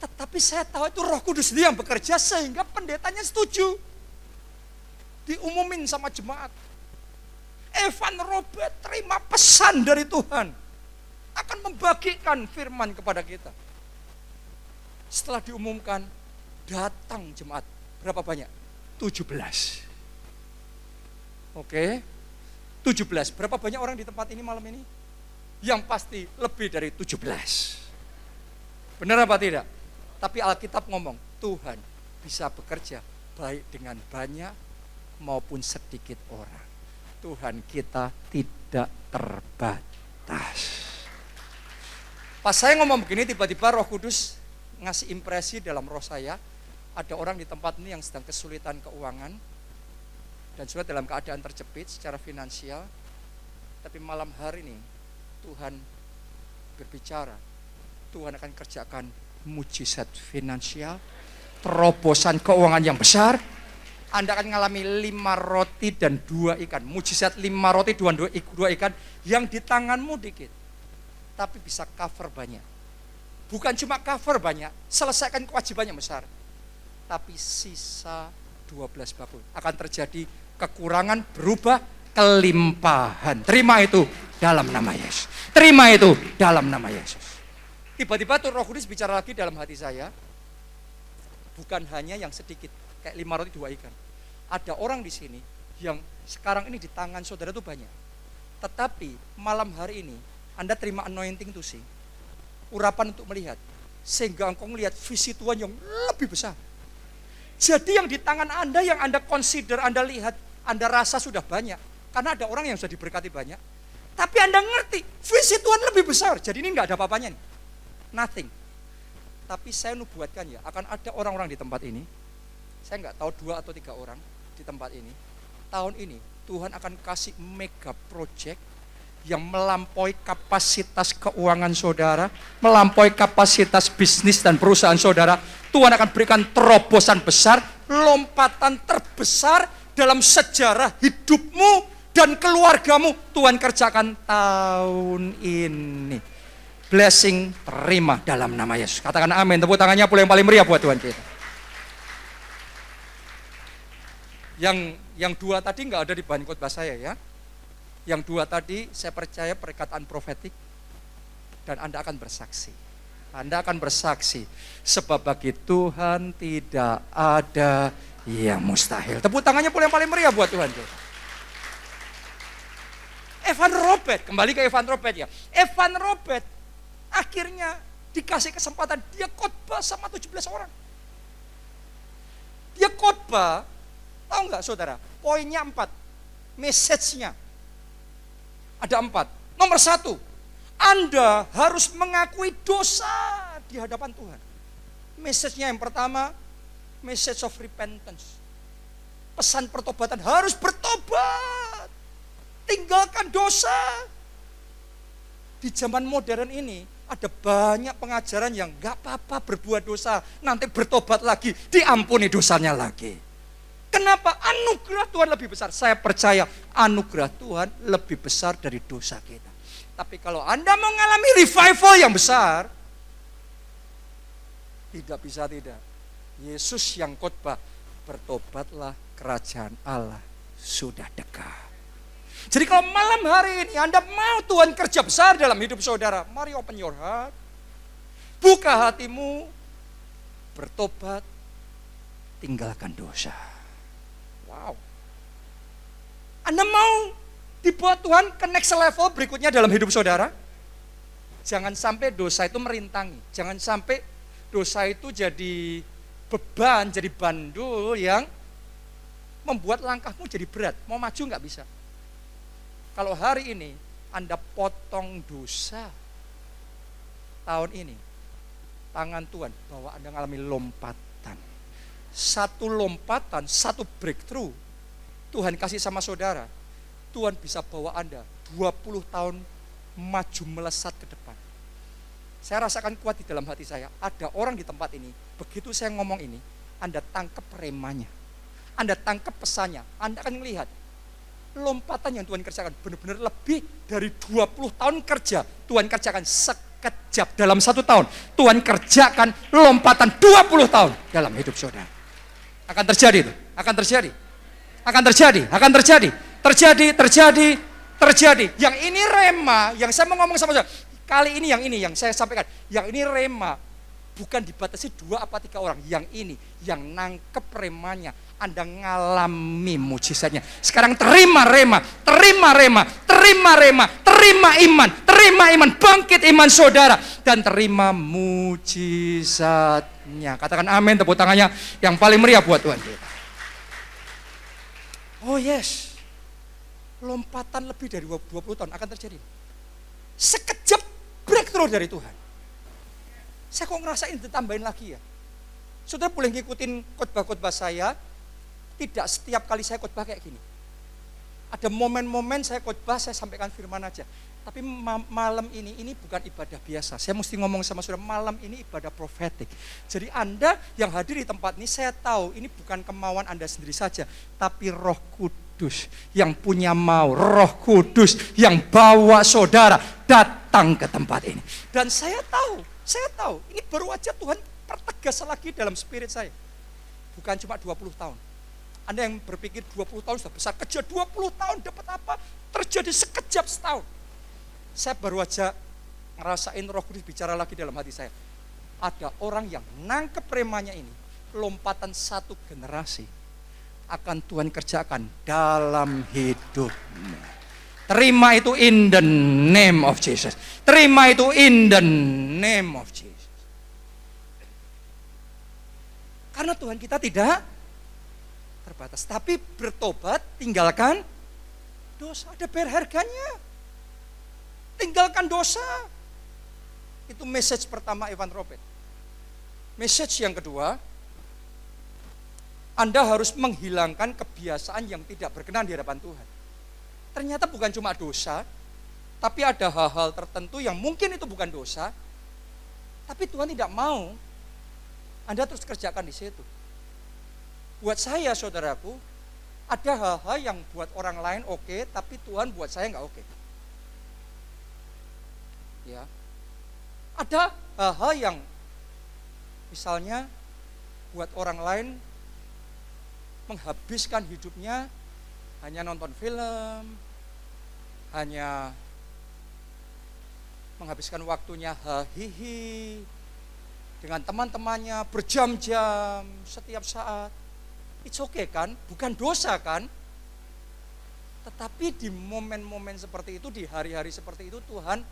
Tetapi saya tahu itu Roh Kudus dia yang bekerja sehingga pendetanya setuju. Diumumin sama jemaat. Evan Robert terima pesan dari Tuhan. Akan membagikan firman kepada kita. Setelah diumumkan, datang jemaat. Berapa banyak? 17. Oke. 17. Berapa banyak orang di tempat ini malam ini? Yang pasti lebih dari 17. Benar apa tidak? Tapi Alkitab ngomong, Tuhan bisa bekerja baik dengan banyak maupun sedikit orang. Tuhan kita tidak terbatas. Pas saya ngomong begini, tiba-tiba Roh Kudus ngasih impresi dalam roh saya, ada orang di tempat ini yang sedang kesulitan keuangan dan juga dalam keadaan terjepit secara finansial. Tapi malam hari ini Tuhan berbicara, Tuhan akan kerjakan mujizat finansial, terobosan keuangan yang besar. Anda akan mengalami 5 roti dan 2 ikan. Mujizat 5 roti, 2 ikan yang di tanganmu dikit, tapi bisa cover banyak. Bukan cuma cover banyak, selesaikan kewajibannya besar. Tapi sisa 12 bakul akan terjadi kekurangan berubah kelimpahan. Terima itu dalam nama Yesus. Terima itu dalam nama Yesus. Tiba-tiba tuh Roh Kudus bicara lagi dalam hati saya. Bukan hanya yang sedikit, kayak 5 roti 2 ikan. Ada orang di sini yang sekarang ini di tangan saudara itu banyak. Tetapi malam hari ini Anda terima anointing to see, urapan untuk melihat, sehingga engkau melihat visi Tuhan yang lebih besar. Jadi yang di tangan Anda, yang Anda consider, Anda lihat, Anda rasa sudah banyak. Karena ada orang yang sudah diberkati banyak. Tapi Anda ngerti, visi Tuhan lebih besar. Jadi ini enggak ada apa-apanya nih. Nothing. Tapi saya nubuatkan ya, akan ada orang-orang di tempat ini. Saya enggak tahu 2 atau 3 orang di tempat ini. Tahun ini Tuhan akan kasih mega project yang melampaui kapasitas keuangan saudara, melampaui kapasitas bisnis dan perusahaan saudara. Tuhan akan berikan terobosan besar, lompatan terbesar dalam sejarah hidupmu dan keluargamu. Tuhan kerjakan tahun ini. Blessing terima dalam nama Yesus. Katakan amin, tepuk tangannya pula yang paling meriah buat Tuhan kita. Yang 2 tadi nggak ada di bahan khotbah saya ya. Yang 2 tadi saya percaya perkataan profetik dan Anda akan bersaksi. Anda akan bersaksi sebab bagi Tuhan tidak ada yang mustahil. Tepuk tangannya pula yang paling meriah buat Tuhan. Evan Robert, kembali ke Evan Robert ya. Evan Robert akhirnya dikasih kesempatan, dia khotbah sama 17 orang. Dia khotbah, tahu nggak saudara? Poinnya 4, message-nya ada 4. Nomor 1, Anda harus mengakui dosa di hadapan Tuhan. Message-nya yang pertama, message of repentance. Pesan pertobatan, harus bertobat. Tinggalkan dosa. Di zaman modern ini ada banyak pengajaran yang gak apa-apa berbuat dosa, nanti bertobat lagi, diampuni dosanya lagi. Kenapa? Anugerah Tuhan lebih besar. Saya percaya anugerah Tuhan lebih besar dari dosa kita. Tapi kalau Anda mengalami revival yang besar, tidak bisa tidak. Yesus yang khotbah, bertobatlah, kerajaan Allah sudah dekat. Jadi kalau malam hari ini Anda mau Tuhan kerja besar dalam hidup saudara, mari open your heart. Buka hatimu, bertobat, tinggalkan dosa. Wow. Anda mau dibuat Tuhan ke next level berikutnya dalam hidup saudara? Jangan sampai dosa itu merintangi. Jangan sampai dosa itu jadi beban, jadi bandul yang membuat langkahmu jadi berat. Mau maju nggak bisa. Kalau hari ini Anda potong dosa, tahun ini tangan Tuhan bahwa Anda mengalami lompatan. Satu lompatan, satu breakthrough Tuhan kasih sama saudara. Tuhan bisa bawa Anda 20 tahun maju melesat ke depan. Saya rasakan kuat di dalam hati saya. Ada orang di tempat ini, begitu saya ngomong ini, Anda tangkap remanya. Anda tangkap pesannya. Anda akan melihat lompatan yang Tuhan kerjakan benar-benar lebih dari 20 tahun kerja. Tuhan kerjakan sekejap dalam 1 tahun. Tuhan kerjakan lompatan 20 tahun dalam hidup saudara. Akan terjadi itu, akan terjadi. Akan terjadi, akan terjadi. Terjadi. Yang ini rema, yang saya mau ngomong sama saudara. Kali ini yang saya sampaikan. Yang ini rema. Bukan dibatasi 2 apa 3 orang. Yang ini, yang nangkep remanya. Anda ngalami mujizatnya. Sekarang terima rema, terima rema, terima rema, terima iman, bangkit iman saudara, dan terima mujizatnya. Katakan amin, tepuk tangannya yang paling meriah buat Tuhan kita. Oh yes, lompatan lebih dari 20 tahun akan terjadi. Sekejap breakthrough dari Tuhan. Saya kok ngerasain ditambahin lagi ya. Saudara boleh ngikutin khotbah-khotbah saya, tidak setiap kali saya khotbah kayak gini. Ada momen-momen saya khotbah, saya sampaikan firman aja. Tapi malam ini bukan ibadah biasa. Saya mesti ngomong sama saudara, malam ini ibadah profetik. Jadi Anda yang hadir di tempat ini, saya tahu ini bukan kemauan Anda sendiri saja, tapi Roh Kudus yang punya mau, Roh Kudus yang bawa saudara datang ke tempat ini. Dan saya tahu, ini baru aja Tuhan pertegas lagi dalam spirit saya. Bukan cuma 20 tahun. Anda yang berpikir 20 tahun sudah besar, kejar 20 tahun dapat apa? Terjadi sekejap setahun. Saya baru aja ngerasain Roh Kudus bicara lagi dalam hati saya. Ada orang yang nangkep remanya ini, lompatan satu generasi akan Tuhan kerjakan dalam hidupmu. Terima itu in the name of Jesus. Terima itu in the name of Jesus. Karena Tuhan kita tidak terbatas. Tapi bertobat, tinggalkan dosa. Ada bayar harganya. Tinggalkan dosa. Itu message pertama Evan Robert. Message yang kedua, Anda harus menghilangkan kebiasaan yang tidak berkenan di hadapan Tuhan. Ternyata bukan cuma dosa, tapi ada hal-hal tertentu yang mungkin itu bukan dosa, tapi Tuhan tidak mau Anda terus kerjakan di situ. Buat saya, saudaraku, ada hal-hal yang buat orang lain oke, tapi Tuhan buat saya nggak oke. Ya, ada hal-hal yang misalnya buat orang lain menghabiskan hidupnya hanya nonton film, hanya menghabiskan waktunya hahihi dengan teman-temannya berjam-jam setiap saat. It's okay kan? Bukan dosa kan? Tetapi di momen-momen seperti itu, di hari-hari seperti itu, Tuhan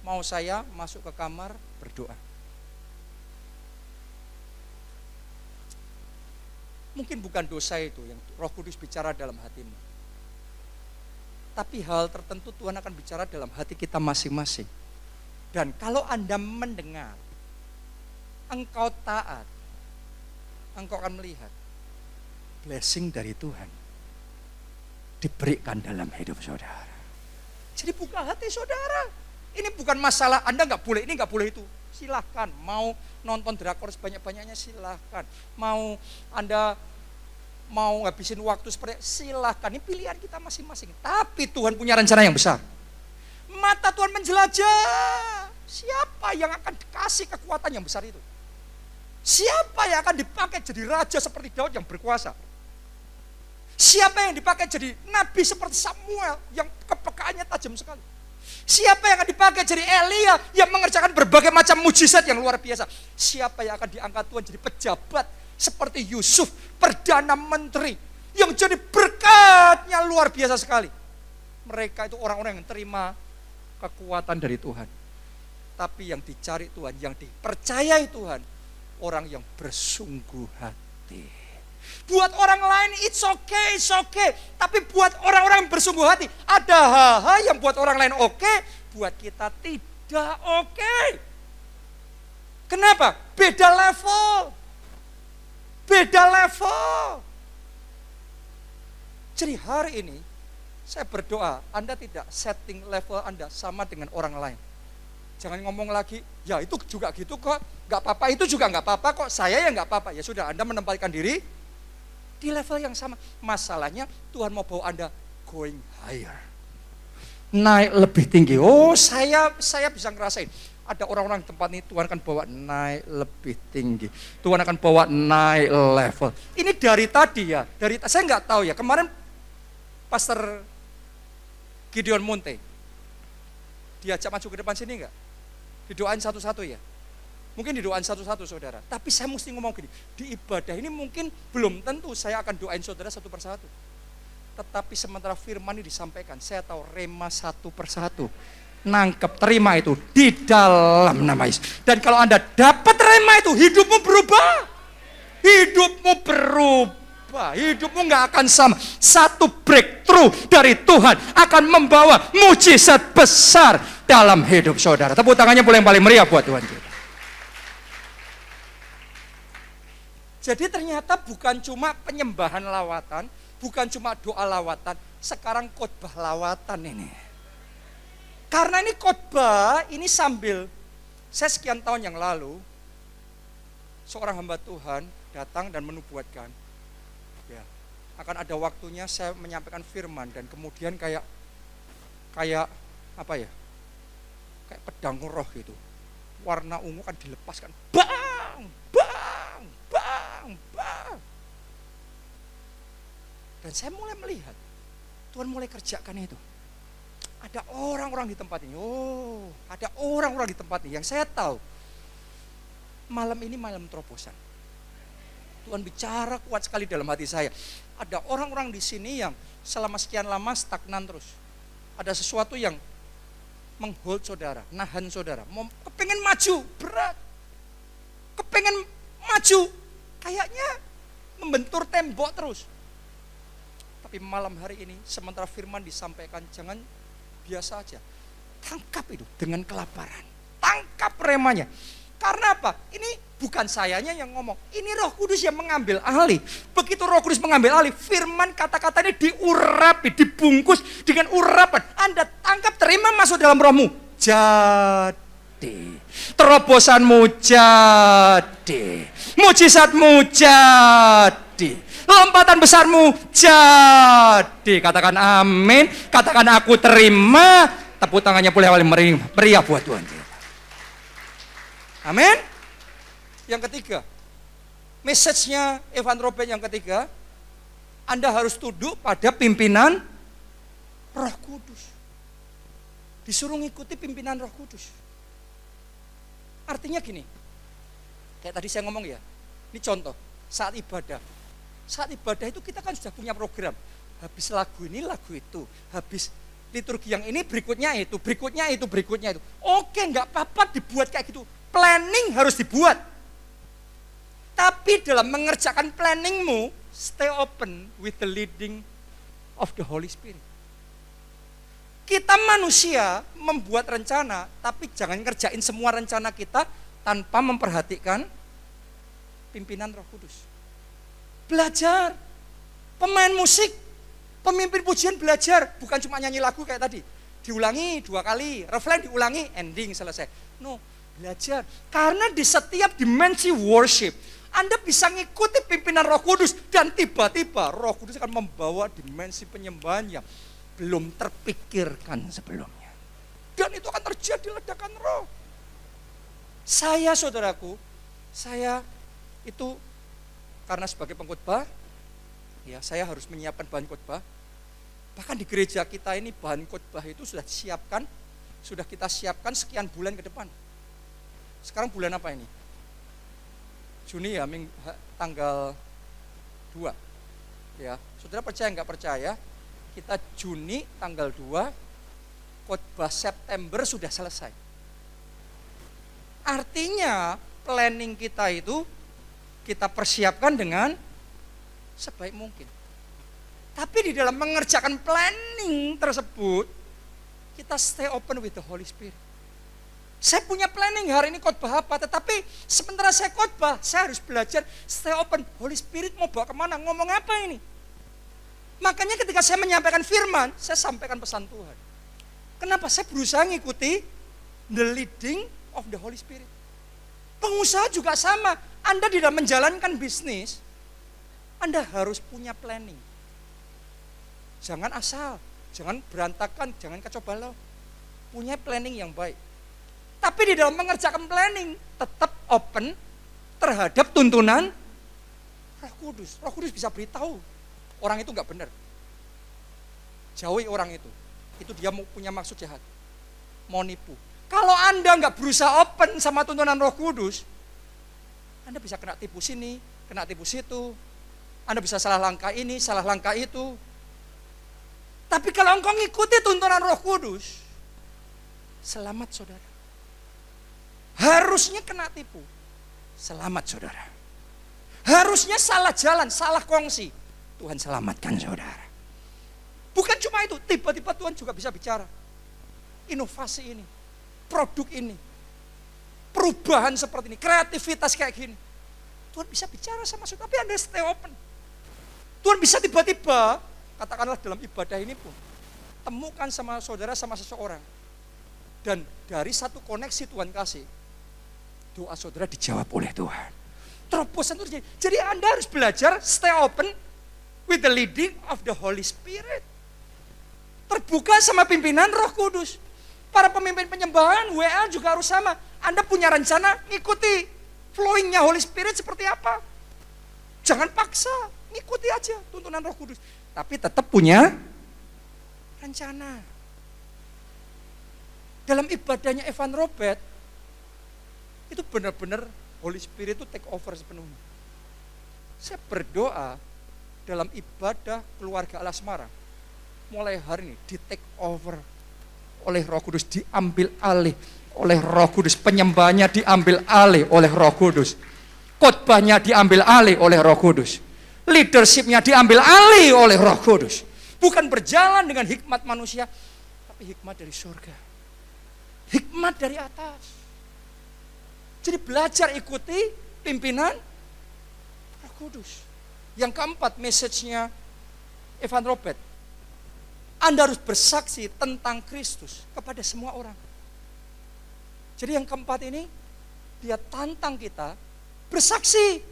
mau saya masuk ke kamar berdoa. Mungkin bukan dosa itu yang Roh Kudus bicara dalam hatimu. Tapi hal tertentu Tuhan akan bicara dalam hati kita masing-masing. Dan kalau Anda mendengar, engkau taat, engkau akan melihat blessing dari Tuhan diberikan dalam hidup saudara. Jadi buka hati saudara. Ini bukan masalah Anda nggak boleh ini, nggak boleh itu. Silahkan, mau nonton drakor sebanyak-banyaknya silahkan. Mau Anda mau ngabisin waktu seperti silahkan, ini pilihan kita masing-masing. Tapi Tuhan punya rencana yang besar. Mata Tuhan menjelajah. Siapa yang akan dikasih kekuatan yang besar itu? Siapa yang akan dipakai jadi raja seperti Daud yang berkuasa? Siapa yang dipakai jadi nabi seperti Samuel yang kepekaannya tajam sekali? Siapa yang akan dipakai jadi Elia yang mengerjakan berbagai macam mujizat yang luar biasa? Siapa yang akan diangkat Tuhan jadi pejabat seperti Yusuf, Perdana Menteri, yang jadi berkatnya luar biasa sekali? Mereka itu orang-orang yang terima kekuatan dari Tuhan. Tapi yang dicari Tuhan, yang dipercayai Tuhan, orang yang bersungguh hati. Buat orang lain it's okay. Tapi buat orang-orang yang bersungguh hati, ada hal-hal yang buat orang lain oke, buat kita tidak oke. Kenapa? Beda level. Jadi hari ini saya berdoa, Anda tidak setting level Anda sama dengan orang lain. Jangan ngomong lagi, ya itu juga gitu kok, gak apa-apa, itu juga gak apa-apa kok, saya ya gak apa-apa. Ya sudah, Anda menempatkan diri di level yang sama. Masalahnya Tuhan mau bawa Anda going higher, naik lebih tinggi. Oh saya bisa ngerasain, ada orang-orang di tempat ini Tuhan akan bawa naik lebih tinggi. Tuhan akan bawa naik level. Ini dari tadi ya, saya nggak tahu ya, kemarin Pastor Gideon Munte diajak maju ke depan sini nggak? Didoain satu-satu ya. Mungkin didoain satu-satu saudara. Tapi saya mesti ngomong gini, di ibadah ini mungkin belum tentu saya akan doain saudara satu persatu. Tetapi sementara firman ini disampaikan, saya tahu rema satu persatu. Nangkep, terima itu di dalam nama Yesus. Dan kalau Anda dapat rema itu, hidupmu berubah. Hidupmu berubah. Hidupmu gak akan sama. Satu breakthrough dari Tuhan akan membawa mujizat besar dalam hidup saudara. Tepuk tangannya boleh yang paling meriah buat Tuhan kita. Jadi ternyata bukan cuma penyembahan lawatan, bukan cuma doa lawatan, sekarang khotbah lawatan ini. Karena ini khotbah, ini sambil, saya sekian tahun yang lalu, seorang hamba Tuhan datang dan menubuatkan, ya, akan ada waktunya saya menyampaikan firman dan kemudian kayak apa ya, kayak pedang roh gitu, warna ungu kan dilepaskan, bang, bang, bang, bang. Dan saya mulai melihat, Tuhan mulai kerjakan itu. Ada orang-orang di tempat ini, ada orang-orang di tempat ini yang saya tahu, malam ini malam terobosan. Tuhan bicara kuat sekali dalam hati saya. Ada orang-orang di sini yang selama sekian lama stagnan terus. Ada sesuatu yang menghold saudara, nahan saudara. Kepengen maju, berat. Kepengen maju, kayaknya membentur tembok terus. Tapi malam hari ini, sementara firman disampaikan, jangan biasa aja. Tangkap itu dengan kelaparan. Tangkap remanya. Karena apa? Ini bukan sayanya yang ngomong. Ini Roh Kudus yang mengambil alih. Begitu Roh Kudus mengambil alih, firman kata-kata ini diurapi, dibungkus dengan urapan. Anda tangkap, terima, masuk dalam rohmu. Jadi. Terobosanmu jadi. Mujizatmu jadi. Lompatan besarmu jadi. Katakan amin. Katakan aku terima. Tepuk tangannya boleh meriah buat Tuhan. Amin. Yang ketiga, message-nya Evan Robert yang ketiga, Anda harus tunduk pada pimpinan Roh Kudus. Disuruh ngikuti pimpinan Roh Kudus. Artinya gini, kayak tadi saya ngomong ya, ini contoh, saat ibadah. Saat ibadah itu kita kan sudah punya program. Habis lagu ini, lagu itu. Habis liturgi yang ini, berikutnya itu, berikutnya itu, berikutnya itu. Oke, nggak apa-apa dibuat kayak gitu. Planning harus dibuat. Tapi dalam mengerjakan planningmu, stay open with the leading of the Holy Spirit. Kita manusia membuat rencana, tapi jangan ngerjain semua rencana kita tanpa memperhatikan pimpinan Roh Kudus. Belajar. Pemain musik, pemimpin pujian belajar. Bukan cuma nyanyi lagu kayak tadi. Diulangi 2 kali, refrain diulangi, ending selesai. No, belajar. Karena di setiap dimensi worship, Anda bisa ngikuti pimpinan Roh Kudus. Dan tiba-tiba Roh Kudus akan membawa dimensi penyembahan yang belum terpikirkan sebelumnya. Dan itu akan terjadi ledakan roh. Saya, saudaraku, saya itu karena sebagai pengkhotbah, ya saya harus menyiapkan bahan khotbah. Bahkan di gereja kita ini bahan khotbah itu sudah disiapkan, sudah kita siapkan sekian bulan ke depan. Sekarang bulan apa ini? Juni ya, tanggal 2. Ya, saudara percaya nggak percaya? Kita Juni tanggal 2, khotbah September sudah selesai. Artinya planning kita itu kita persiapkan dengan sebaik mungkin. Tapi di dalam mengerjakan planning tersebut, kita stay open with the Holy Spirit. Saya punya planning hari ini khotbah apa, tetapi sementara saya khotbah, saya harus belajar stay open. Holy Spirit mau bawa kemana, ngomong apa ini? Makanya ketika saya menyampaikan firman, saya sampaikan pesan Tuhan. Kenapa? Saya berusaha ngikuti the leading of the Holy Spirit. Pengusaha juga sama. Anda di dalam menjalankan bisnis, Anda harus punya planning. Jangan asal, jangan berantakan, jangan kacau balau. Punya planning yang baik. Tapi di dalam mengerjakan planning, tetap open terhadap tuntunan Roh Kudus. Roh Kudus bisa beritahu orang itu nggak benar. Jauhi orang itu. Itu dia mau punya maksud jahat. Mau nipu. Kalau Anda nggak berusaha open sama tuntunan Roh Kudus, Anda bisa kena tipu sini, kena tipu situ. Anda bisa salah langkah ini, salah langkah itu. Tapi kalau engkau ngikuti tuntunan Roh Kudus, selamat saudara. Harusnya kena tipu, selamat saudara. Harusnya salah jalan, salah kongsi, Tuhan selamatkan saudara. Bukan cuma itu, tiba-tiba Tuhan juga bisa bicara. Inovasi ini, produk ini, perubahan seperti ini, kreativitas kayak gini. Tuhan bisa bicara sama saudara, tapi Anda stay open. Tuhan bisa tiba-tiba, katakanlah dalam ibadah ini pun, temukan sama saudara, sama seseorang. Dan dari satu koneksi Tuhan kasih, doa saudara dijawab oleh Tuhan. Terobosan itu terjadi. Jadi Anda harus belajar stay open with the leading of the Holy Spirit. Terbuka sama pimpinan Roh Kudus. Para pemimpin penyembahan, WA juga harus sama. Anda punya rencana, ikuti flowing-nya Holy Spirit seperti apa. Jangan paksa, ikuti aja tuntunan Roh Kudus. Tapi tetap punya rencana. Dalam ibadahnya Evan Robert, itu benar-benar Holy Spirit itu take over sepenuhnya. Saya berdoa dalam ibadah keluarga Allah Semarang, mulai hari ini di take over oleh Roh Kudus, diambil alih oleh Roh Kudus, penyembahnya diambil alih oleh Roh Kudus, khotbahnya diambil alih oleh Roh Kudus, leadershipnya diambil alih oleh Roh Kudus. Bukan berjalan dengan hikmat manusia, tapi hikmat dari surga, hikmat dari atas. Jadi belajar ikuti pimpinan Roh Kudus. Yang keempat, message-nya Evan Robert, Anda harus bersaksi tentang Kristus kepada semua orang. Jadi yang keempat ini, dia tantang kita bersaksi.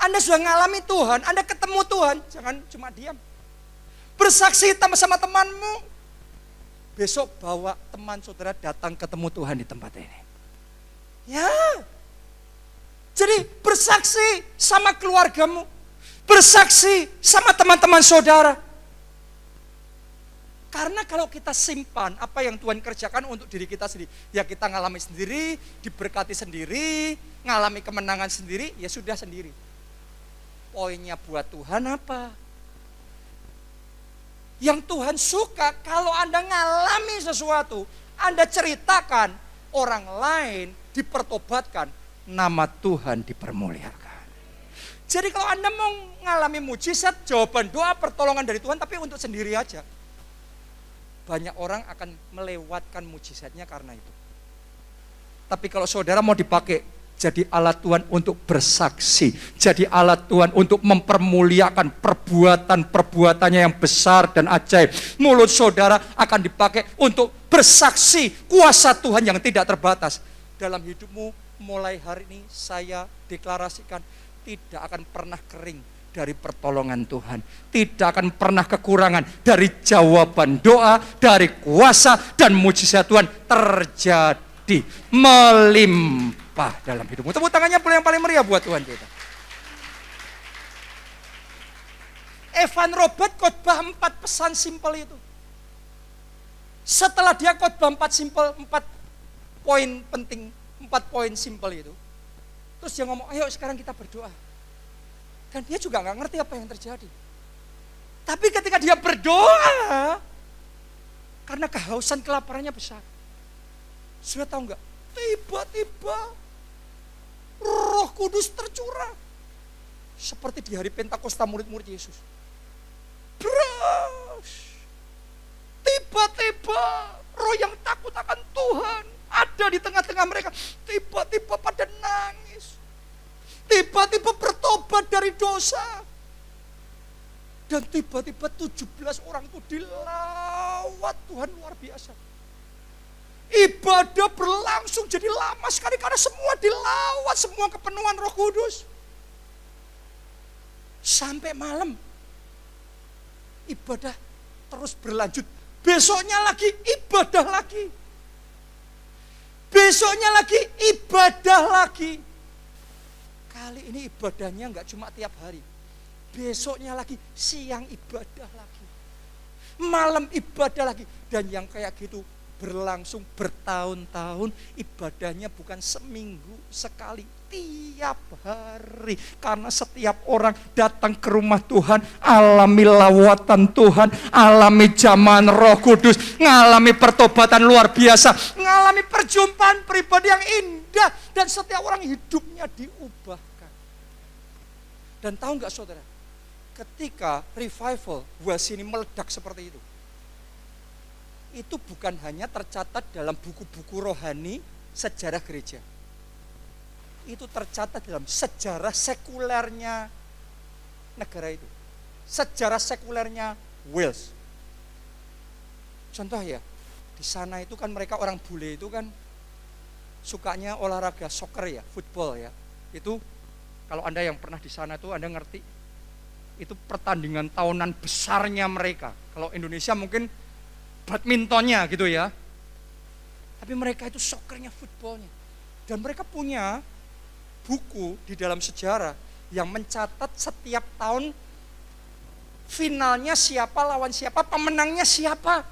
Anda sudah ngalami Tuhan, Anda ketemu Tuhan, jangan cuma diam. Bersaksi sama temanmu. Besok bawa teman saudara datang ketemu Tuhan di tempat ini. Ya. Jadi bersaksi sama keluargamu. Bersaksi sama teman-teman saudara. Karena kalau kita simpan apa yang Tuhan kerjakan untuk diri kita sendiri, ya kita ngalami sendiri, diberkati sendiri, ngalami kemenangan sendiri, ya sudah sendiri. Poinnya buat Tuhan apa? Yang Tuhan suka kalau Anda ngalami sesuatu, Anda ceritakan, orang lain dipertobatkan, nama Tuhan dipermuliakan. Jadi kalau Anda mau ngalami mujizat, jawaban doa, pertolongan dari Tuhan, tapi untuk sendiri aja. Banyak orang akan melewatkan mujizatnya karena itu. Tapi kalau saudara mau dipakai jadi alat Tuhan untuk bersaksi, jadi alat Tuhan untuk mempermuliakan perbuatan-perbuatannya yang besar dan ajaib, mulut saudara akan dipakai untuk bersaksi kuasa Tuhan yang tidak terbatas. Dalam hidupmu mulai hari ini saya deklarasikan tidak akan pernah kering dari pertolongan Tuhan. Tidak akan pernah kekurangan dari jawaban doa, dari kuasa dan mujizat Tuhan terjadi melimpah dalam hidupmu. Tepuk tangannya yang paling meriah buat Tuhan kita. Evan Robert khotbah 4 pesan simpel itu. Setelah dia khotbah 4 poin penting, 4 poin simpel itu. Terus dia ngomong, ayo sekarang kita berdoa. Dan dia juga gak ngerti apa yang terjadi. Tapi ketika dia berdoa, karena kehausan kelaparannya besar. Sudah tahu gak? Tiba-tiba Roh Kudus tercurah. Seperti di hari Pentakosta murid-murid Yesus. Tiba-tiba roh yang takut akan Tuhan ada di tengah-tengah mereka. Tiba-tiba pada nangis. Tiba-tiba bertobat dari dosa. Dan tiba-tiba 17 orang itu dilawat Tuhan luar biasa. Ibadah berlangsung jadi lama sekali karena semua dilawat, semua kepenuhan Roh Kudus. Sampai malam ibadah terus berlanjut. Besoknya lagi ibadah lagi. Besoknya lagi ibadah lagi. Kali ini ibadahnya enggak cuma tiap hari. Besoknya lagi siang ibadah lagi. Malam ibadah lagi. Dan yang kayak gitu berlangsung bertahun-tahun, ibadahnya bukan seminggu sekali, tiap hari. Karena setiap orang datang ke rumah Tuhan, alami lawatan Tuhan, alami jamahan Roh Kudus, ngalami pertobatan luar biasa, ngalami perjumpaan pribadi yang indah, dan setiap orang hidupnya diubahkan. Dan tahu nggak saudara, ketika revival Wells ini meledak seperti itu bukan hanya tercatat dalam buku-buku rohani sejarah gereja. Itu tercatat dalam sejarah sekulernya negara itu. Sejarah sekulernya Wales. Contoh ya, di sana itu kan mereka orang bule itu kan sukanya olahraga soccer ya, football ya. Itu kalau Anda yang pernah di sana itu Anda ngerti. Itu pertandingan tahunan besarnya mereka. Kalau Indonesia mungkin badmintonnya gitu ya. Tapi mereka itu soccernya, footballnya. Dan mereka punya buku di dalam sejarah yang mencatat setiap tahun finalnya siapa, lawan siapa, pemenangnya siapa.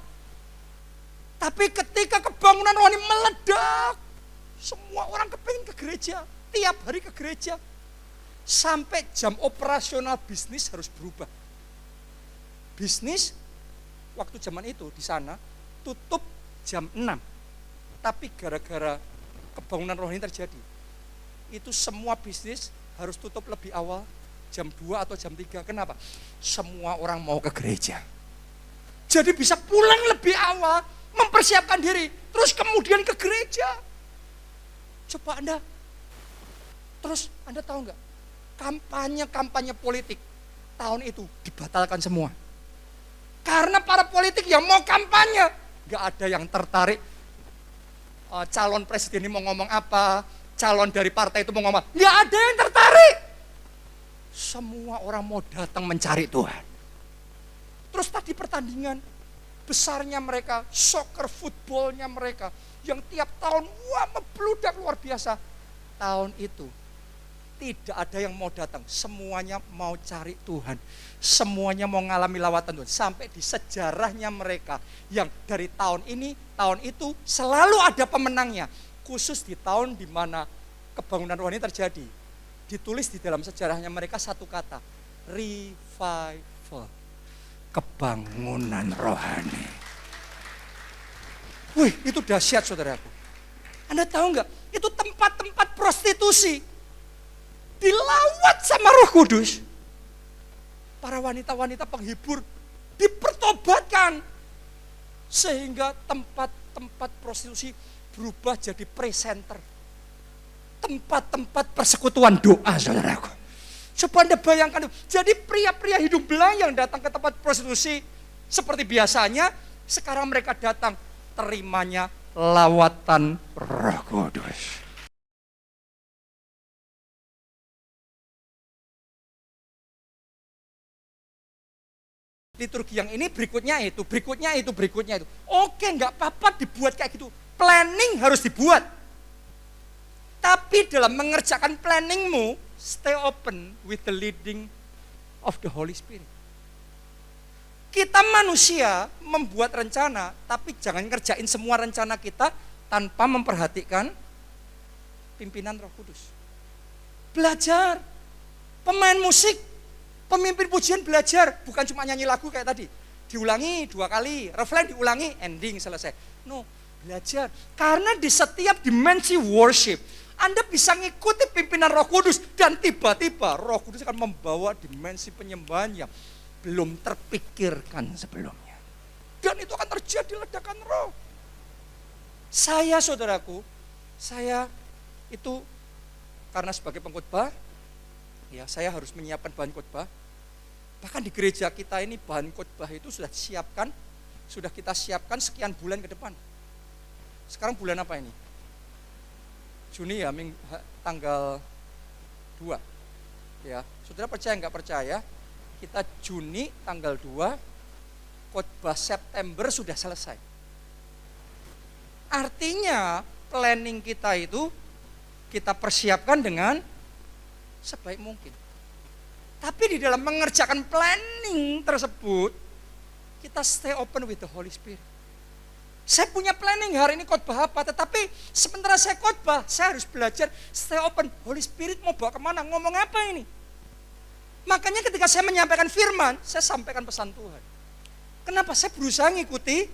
Tapi ketika kebangunan rohani meledak, semua orang kepingin ke gereja, tiap hari ke gereja. Sampai jam operasional bisnis harus berubah. Bisnis waktu zaman itu di sana tutup jam 6. Tapi gara-gara kebangunan rohani terjadi, itu semua bisnis harus tutup lebih awal, jam 2 atau jam 3. Kenapa? Semua orang mau ke gereja. Jadi bisa pulang lebih awal, mempersiapkan diri, terus kemudian ke gereja. Coba Anda, terus Anda tahu nggak? Kampanye politik tahun itu dibatalkan semua. Karena para politik yang mau kampanye, gak ada yang tertarik. Calon presiden ini mau ngomong apa, calon dari partai itu mau ngomong apa, gak ada yang tertarik. Semua orang mau datang mencari Tuhan. Terus tadi pertandingan besarnya mereka, soccer, footballnya mereka, yang tiap tahun membludak luar biasa. Tahun itu tidak ada yang mau datang, semuanya mau cari Tuhan, semuanya mau ngalami lawatan Tuhan. Sampai di sejarahnya mereka yang dari tahun ini, tahun itu selalu ada pemenangnya. Khusus di tahun di mana kebangunan rohani terjadi, ditulis di dalam sejarahnya mereka satu kata, revival, kebangunan rohani. Wih, itu dahsyat saudaraku. Anda tahu nggak? Itu tempat-tempat prostitusi dilawat sama Roh Kudus. Para wanita-wanita penghibur dipertobatkan. Sehingga tempat-tempat prostitusi berubah jadi presenter. Tempat-tempat persekutuan doa, saudaraku. Coba Anda bayangkan, jadi pria-pria hidung belang yang datang ke tempat prostitusi seperti biasanya, sekarang mereka datang terimanya lawatan Roh Kudus. Liturgi yang ini, berikutnya itu, berikutnya itu, berikutnya itu. Oke, nggak apa-apa dibuat kayak gitu. Planning harus dibuat. Tapi dalam mengerjakan planningmu, stay open with the leading of the Holy Spirit. Kita manusia membuat rencana, tapi jangan ngerjain semua rencana kita tanpa memperhatikan pimpinan Roh Kudus. Belajar. Pemain musik, pemimpin pujian belajar, bukan cuma nyanyi lagu kayak tadi. Diulangi 2 kali, refrain diulangi, ending selesai. No, belajar. Karena di setiap dimensi worship, Anda bisa ngikuti pimpinan Roh Kudus. Dan tiba-tiba Roh Kudus akan membawa dimensi penyembahan yang belum terpikirkan sebelumnya. Dan itu akan terjadi ledakan roh. Saya, saudaraku, saya itu karena sebagai pengkhotbah, ya saya harus menyiapkan bahan khotbah. Bahkan di gereja kita ini bahan khotbah itu sudah kita siapkan sekian bulan ke depan. Sekarang bulan apa ini? Juni ya, tanggal 2. Ya, saudara percaya nggak percaya? Kita Juni tanggal 2, khotbah September sudah selesai. Artinya planning kita itu kita persiapkan dengan sebaik mungkin. Tapi di dalam mengerjakan planning tersebut, kita stay open with the Holy Spirit. Saya punya planning hari ini khotbah apa, tetapi sementara saya khotbah, saya harus belajar stay open. Holy Spirit mau bawa kemana, ngomong apa ini? Makanya ketika saya menyampaikan firman, saya sampaikan pesan Tuhan. Kenapa? Saya berusaha mengikuti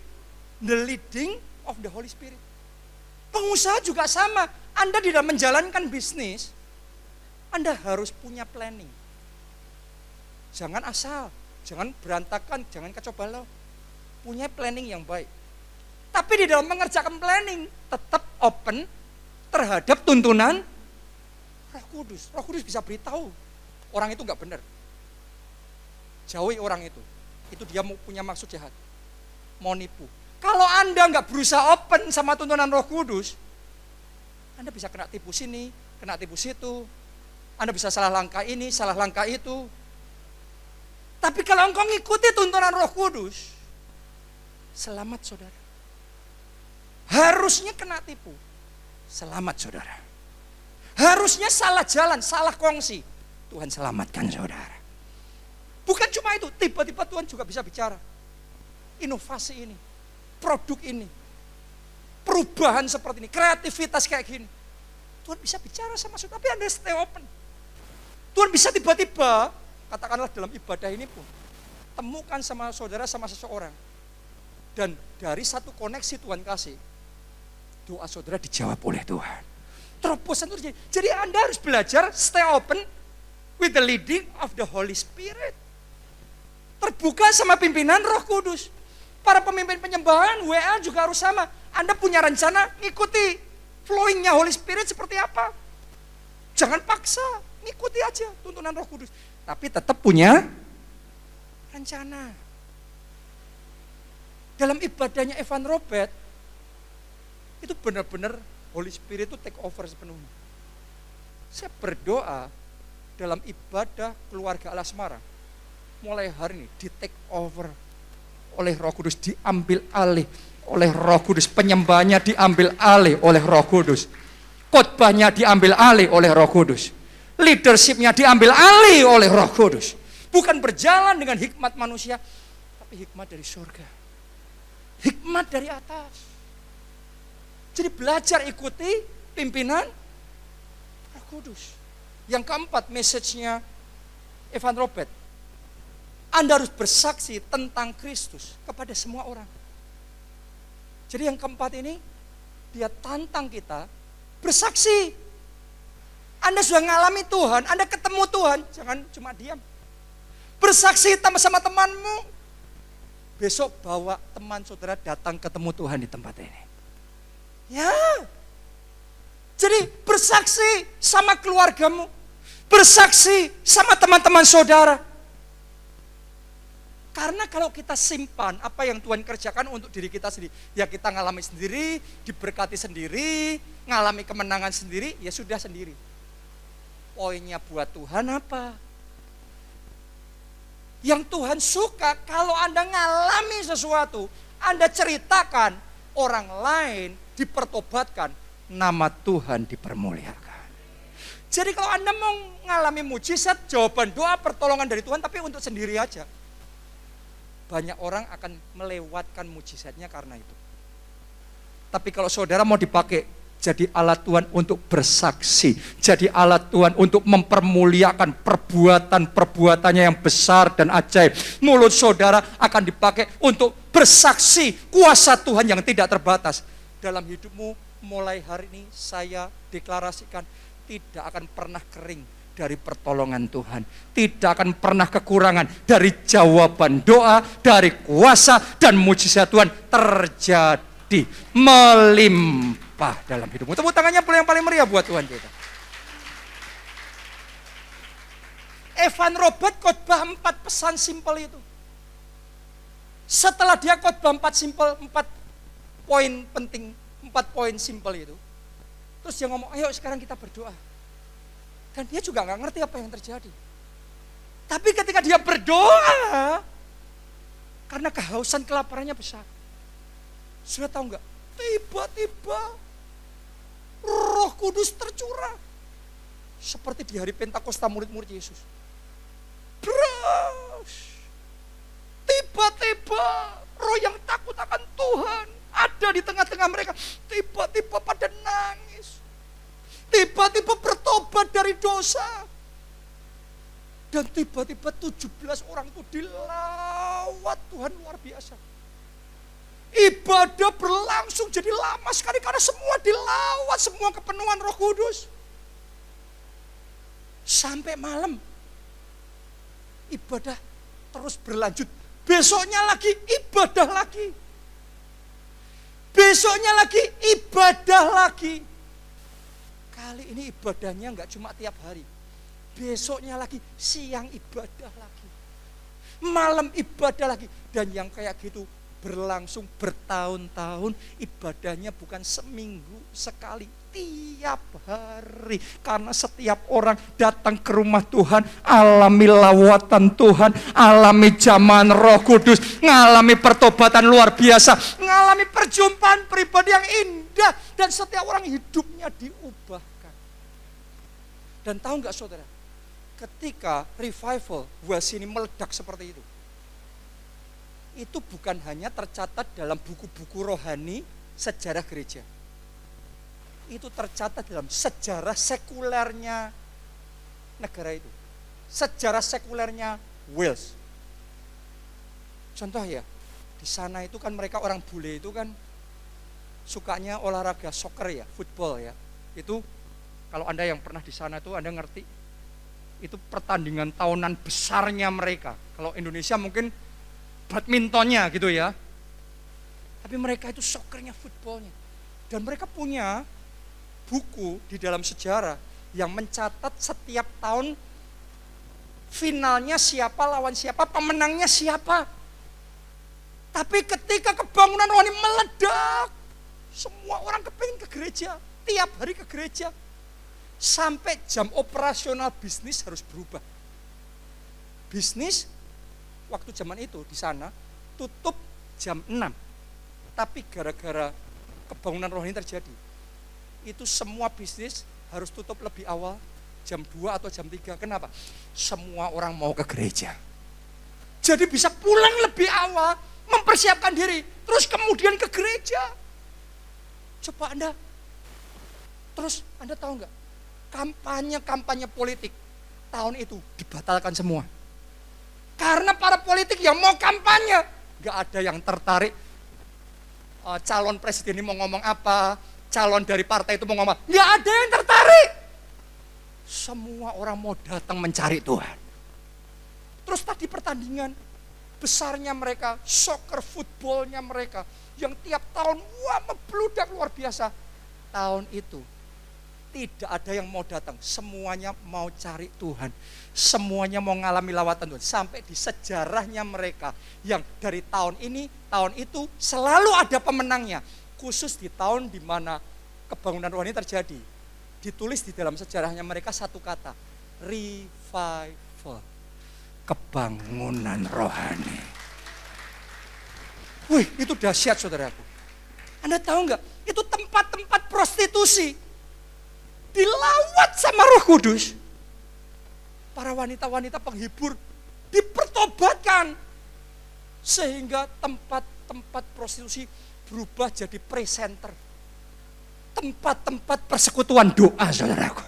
the leading of the Holy Spirit. Pengusaha juga sama. Anda di dalam menjalankan bisnis, Anda harus punya planning. Jangan asal, jangan berantakan, jangan kacau balau. Punya planning yang baik. Tapi di dalam mengerjakan planning, tetap open terhadap tuntunan Roh Kudus. Roh Kudus bisa beritahu, orang itu enggak benar. Jauhi orang itu. Itu dia mau punya maksud jahat. Mau nipu. Kalau Anda enggak berusaha open sama tuntunan Roh Kudus, Anda bisa kena tipu sini, kena tipu situ. Anda bisa salah langkah ini, salah langkah itu. Tapi kalau engkau ngikuti tuntunan Roh Kudus, selamat saudara. Harusnya kena tipu, selamat saudara. Harusnya salah jalan, salah kongsi, Tuhan selamatkan saudara. Bukan cuma itu, tiba-tiba Tuhan juga bisa bicara. Inovasi ini, produk ini, perubahan seperti ini, kreativitas kayak gini. Tuhan bisa bicara sama saudara, tapi Anda stay open. Tuhan bisa tiba-tiba, katakanlah dalam ibadah ini pun, temukan sama saudara, sama seseorang. Dan dari satu koneksi Tuhan kasih, doa saudara dijawab oleh Tuhan. Terobosan itu terjadi. Jadi Anda harus belajar stay open with the leading of the Holy Spirit. Terbuka sama pimpinan Roh Kudus. Para pemimpin penyembahan, WA juga harus sama. Anda punya rencana, ikuti flowing-nya Holy Spirit seperti apa. Jangan paksa, ikuti aja tuntunan Roh Kudus. Tapi tetap punya rencana. Dalam ibadahnya Evan Robert, itu benar-benar Holy Spirit itu take over sepenuhnya. Saya berdoa dalam ibadah keluarga Allah Semarang, mulai hari ini di take over oleh Roh Kudus, diambil alih oleh Roh Kudus, penyembahnya diambil alih oleh Roh Kudus, khotbahnya diambil alih oleh Roh Kudus, leadershipnya diambil alih oleh Roh Kudus. Bukan berjalan dengan hikmat manusia, tapi hikmat dari surga, hikmat dari atas. Jadi belajar ikuti pimpinan Roh Kudus. Yang keempat, message-nya Evan Robert. Anda harus bersaksi tentang Kristus kepada semua orang. Jadi yang keempat ini, dia tantang kita bersaksi. Anda sudah ngalami Tuhan, Anda ketemu Tuhan, jangan cuma diam. Bersaksi sama temanmu. Besok bawa teman saudara datang ketemu Tuhan di tempat ini. Ya, jadi bersaksi sama keluargamu, bersaksi sama teman-teman saudara. Karena kalau kita simpan apa yang Tuhan kerjakan untuk diri kita sendiri, ya kita ngalami sendiri, diberkati sendiri, ngalami kemenangan sendiri, ya sudah sendiri. Poinnya buat Tuhan apa? Yang Tuhan suka kalau Anda ngalami sesuatu, Anda ceritakan, orang lain dipertobatkan, nama Tuhan dipermuliakan. Jadi kalau Anda mau mengalami mujizat, jawaban doa, pertolongan dari Tuhan, tapi untuk sendiri aja, banyak orang akan melewatkan mujizatnya karena itu. Tapi kalau saudara mau dipakai jadi alat Tuhan untuk bersaksi, jadi alat Tuhan untuk mempermuliakan perbuatan-perbuatannya yang besar dan ajaib, mulut saudara akan dipakai untuk bersaksi kuasa Tuhan yang tidak terbatas. Dalam hidupmu mulai hari ini saya deklarasikan tidak akan pernah kering dari pertolongan Tuhan. Tidak akan pernah kekurangan dari jawaban doa, dari kuasa dan mujizat Tuhan terjadi melimpah dalam hidupmu. Tepuk tangannya yang paling meriah buat Tuhan kita. Evan Robert khotbah 4 pesan simpel itu. Setelah dia khotbah 4 poin penting, 4 poin simpel itu. Terus dia ngomong, ayo sekarang kita berdoa. Dan dia juga gak ngerti apa yang terjadi. Tapi ketika dia berdoa, karena kehausan kelaparannya besar. Sudah tahu gak? Tiba-tiba Roh Kudus tercurah. Seperti di hari Pentakosta murid-murid Yesus. Tiba-tiba roh yang takut akan Tuhan, ada di tengah-tengah mereka. Tiba-tiba pada nangis. Tiba-tiba bertobat dari dosa. Dan tiba-tiba 17 orang itu dilawat Tuhan luar biasa. Ibadah berlangsung jadi lama sekali karena semua dilawat, semua kepenuhan Roh Kudus. Sampai malam ibadah terus berlanjut. Besoknya lagi ibadah lagi. Besoknya lagi ibadah lagi. Kali ini ibadahnya enggak cuma tiap hari. Besoknya lagi siang ibadah lagi. Malam ibadah lagi. Dan yang kayak gitu berlangsung bertahun-tahun, ibadahnya bukan seminggu sekali, tiap hari. Karena setiap orang datang ke rumah Tuhan, alami lawatan Tuhan, alami jamahan Roh Kudus, ngalami pertobatan luar biasa, ngalami perjumpaan pribadi yang indah, dan setiap orang hidupnya diubahkan. Dan tahu nggak saudara, ketika revival buah sini meledak seperti itu bukan hanya tercatat dalam buku-buku rohani sejarah gereja. Itu tercatat dalam sejarah sekulernya negara itu. Sejarah sekulernya Wales. Contoh ya, di sana itu kan mereka orang bule itu kan sukanya olahraga soccer ya, football ya. Itu kalau Anda yang pernah di sana itu Anda ngerti. Itu pertandingan tahunan besarnya mereka. Kalau Indonesia mungkin badmintonnya gitu ya. Tapi mereka itu soccernya, footballnya. Dan mereka punya buku di dalam sejarah yang mencatat setiap tahun finalnya siapa, lawan siapa, pemenangnya siapa. Tapi ketika kebangunan rohani meledak, semua orang kepingin ke gereja, tiap hari ke gereja. Sampai jam operasional bisnis harus berubah. Bisnis waktu zaman itu di sana tutup jam 6. Tapi gara-gara kebangunan rohani terjadi, itu semua bisnis harus tutup lebih awal, jam 2 atau jam 3. Kenapa? Semua orang mau ke gereja. Jadi bisa pulang lebih awal, mempersiapkan diri, terus kemudian ke gereja. Coba Anda, terus Anda tahu nggak? Kampanye politik tahun itu dibatalkan semua. Karena para politik yang mau kampanye, nggak ada yang tertarik. Calon presiden ini mau ngomong apa, calon dari partai itu mau ngomong apa, nggak ada yang tertarik. Semua orang mau datang mencari Tuhan. Terus tadi pertandingan besarnya mereka, soccer, footballnya mereka, yang tiap tahun membludak luar biasa. Tahun itu tidak ada yang mau datang, semuanya mau cari Tuhan. Semuanya mau ngalami lawatan Tuhan. Sampai di sejarahnya mereka yang dari tahun ini, tahun itu selalu ada pemenangnya. Khusus di tahun di mana kebangunan rohani terjadi. Ditulis di dalam sejarahnya mereka satu kata, revival. Kebangunan rohani. Wih, itu dahsyat saudaraku. Anda tahu nggak? Itu tempat-tempat prostitusi dilawat sama Roh Kudus. Para wanita-wanita penghibur dipertobatkan. Sehingga tempat-tempat prostitusi berubah jadi presenter. Tempat-tempat persekutuan doa, saudaraku.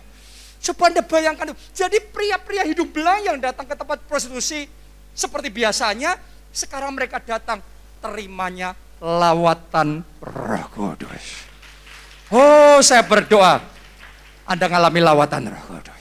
Coba Anda bayangkan, jadi pria-pria hidung belang yang datang ke tempat prostitusi seperti biasanya, sekarang mereka datang terimanya lawatan Roh Kudus. Oh, saya berdoa Anda ngalami lawatan Roh Kudus.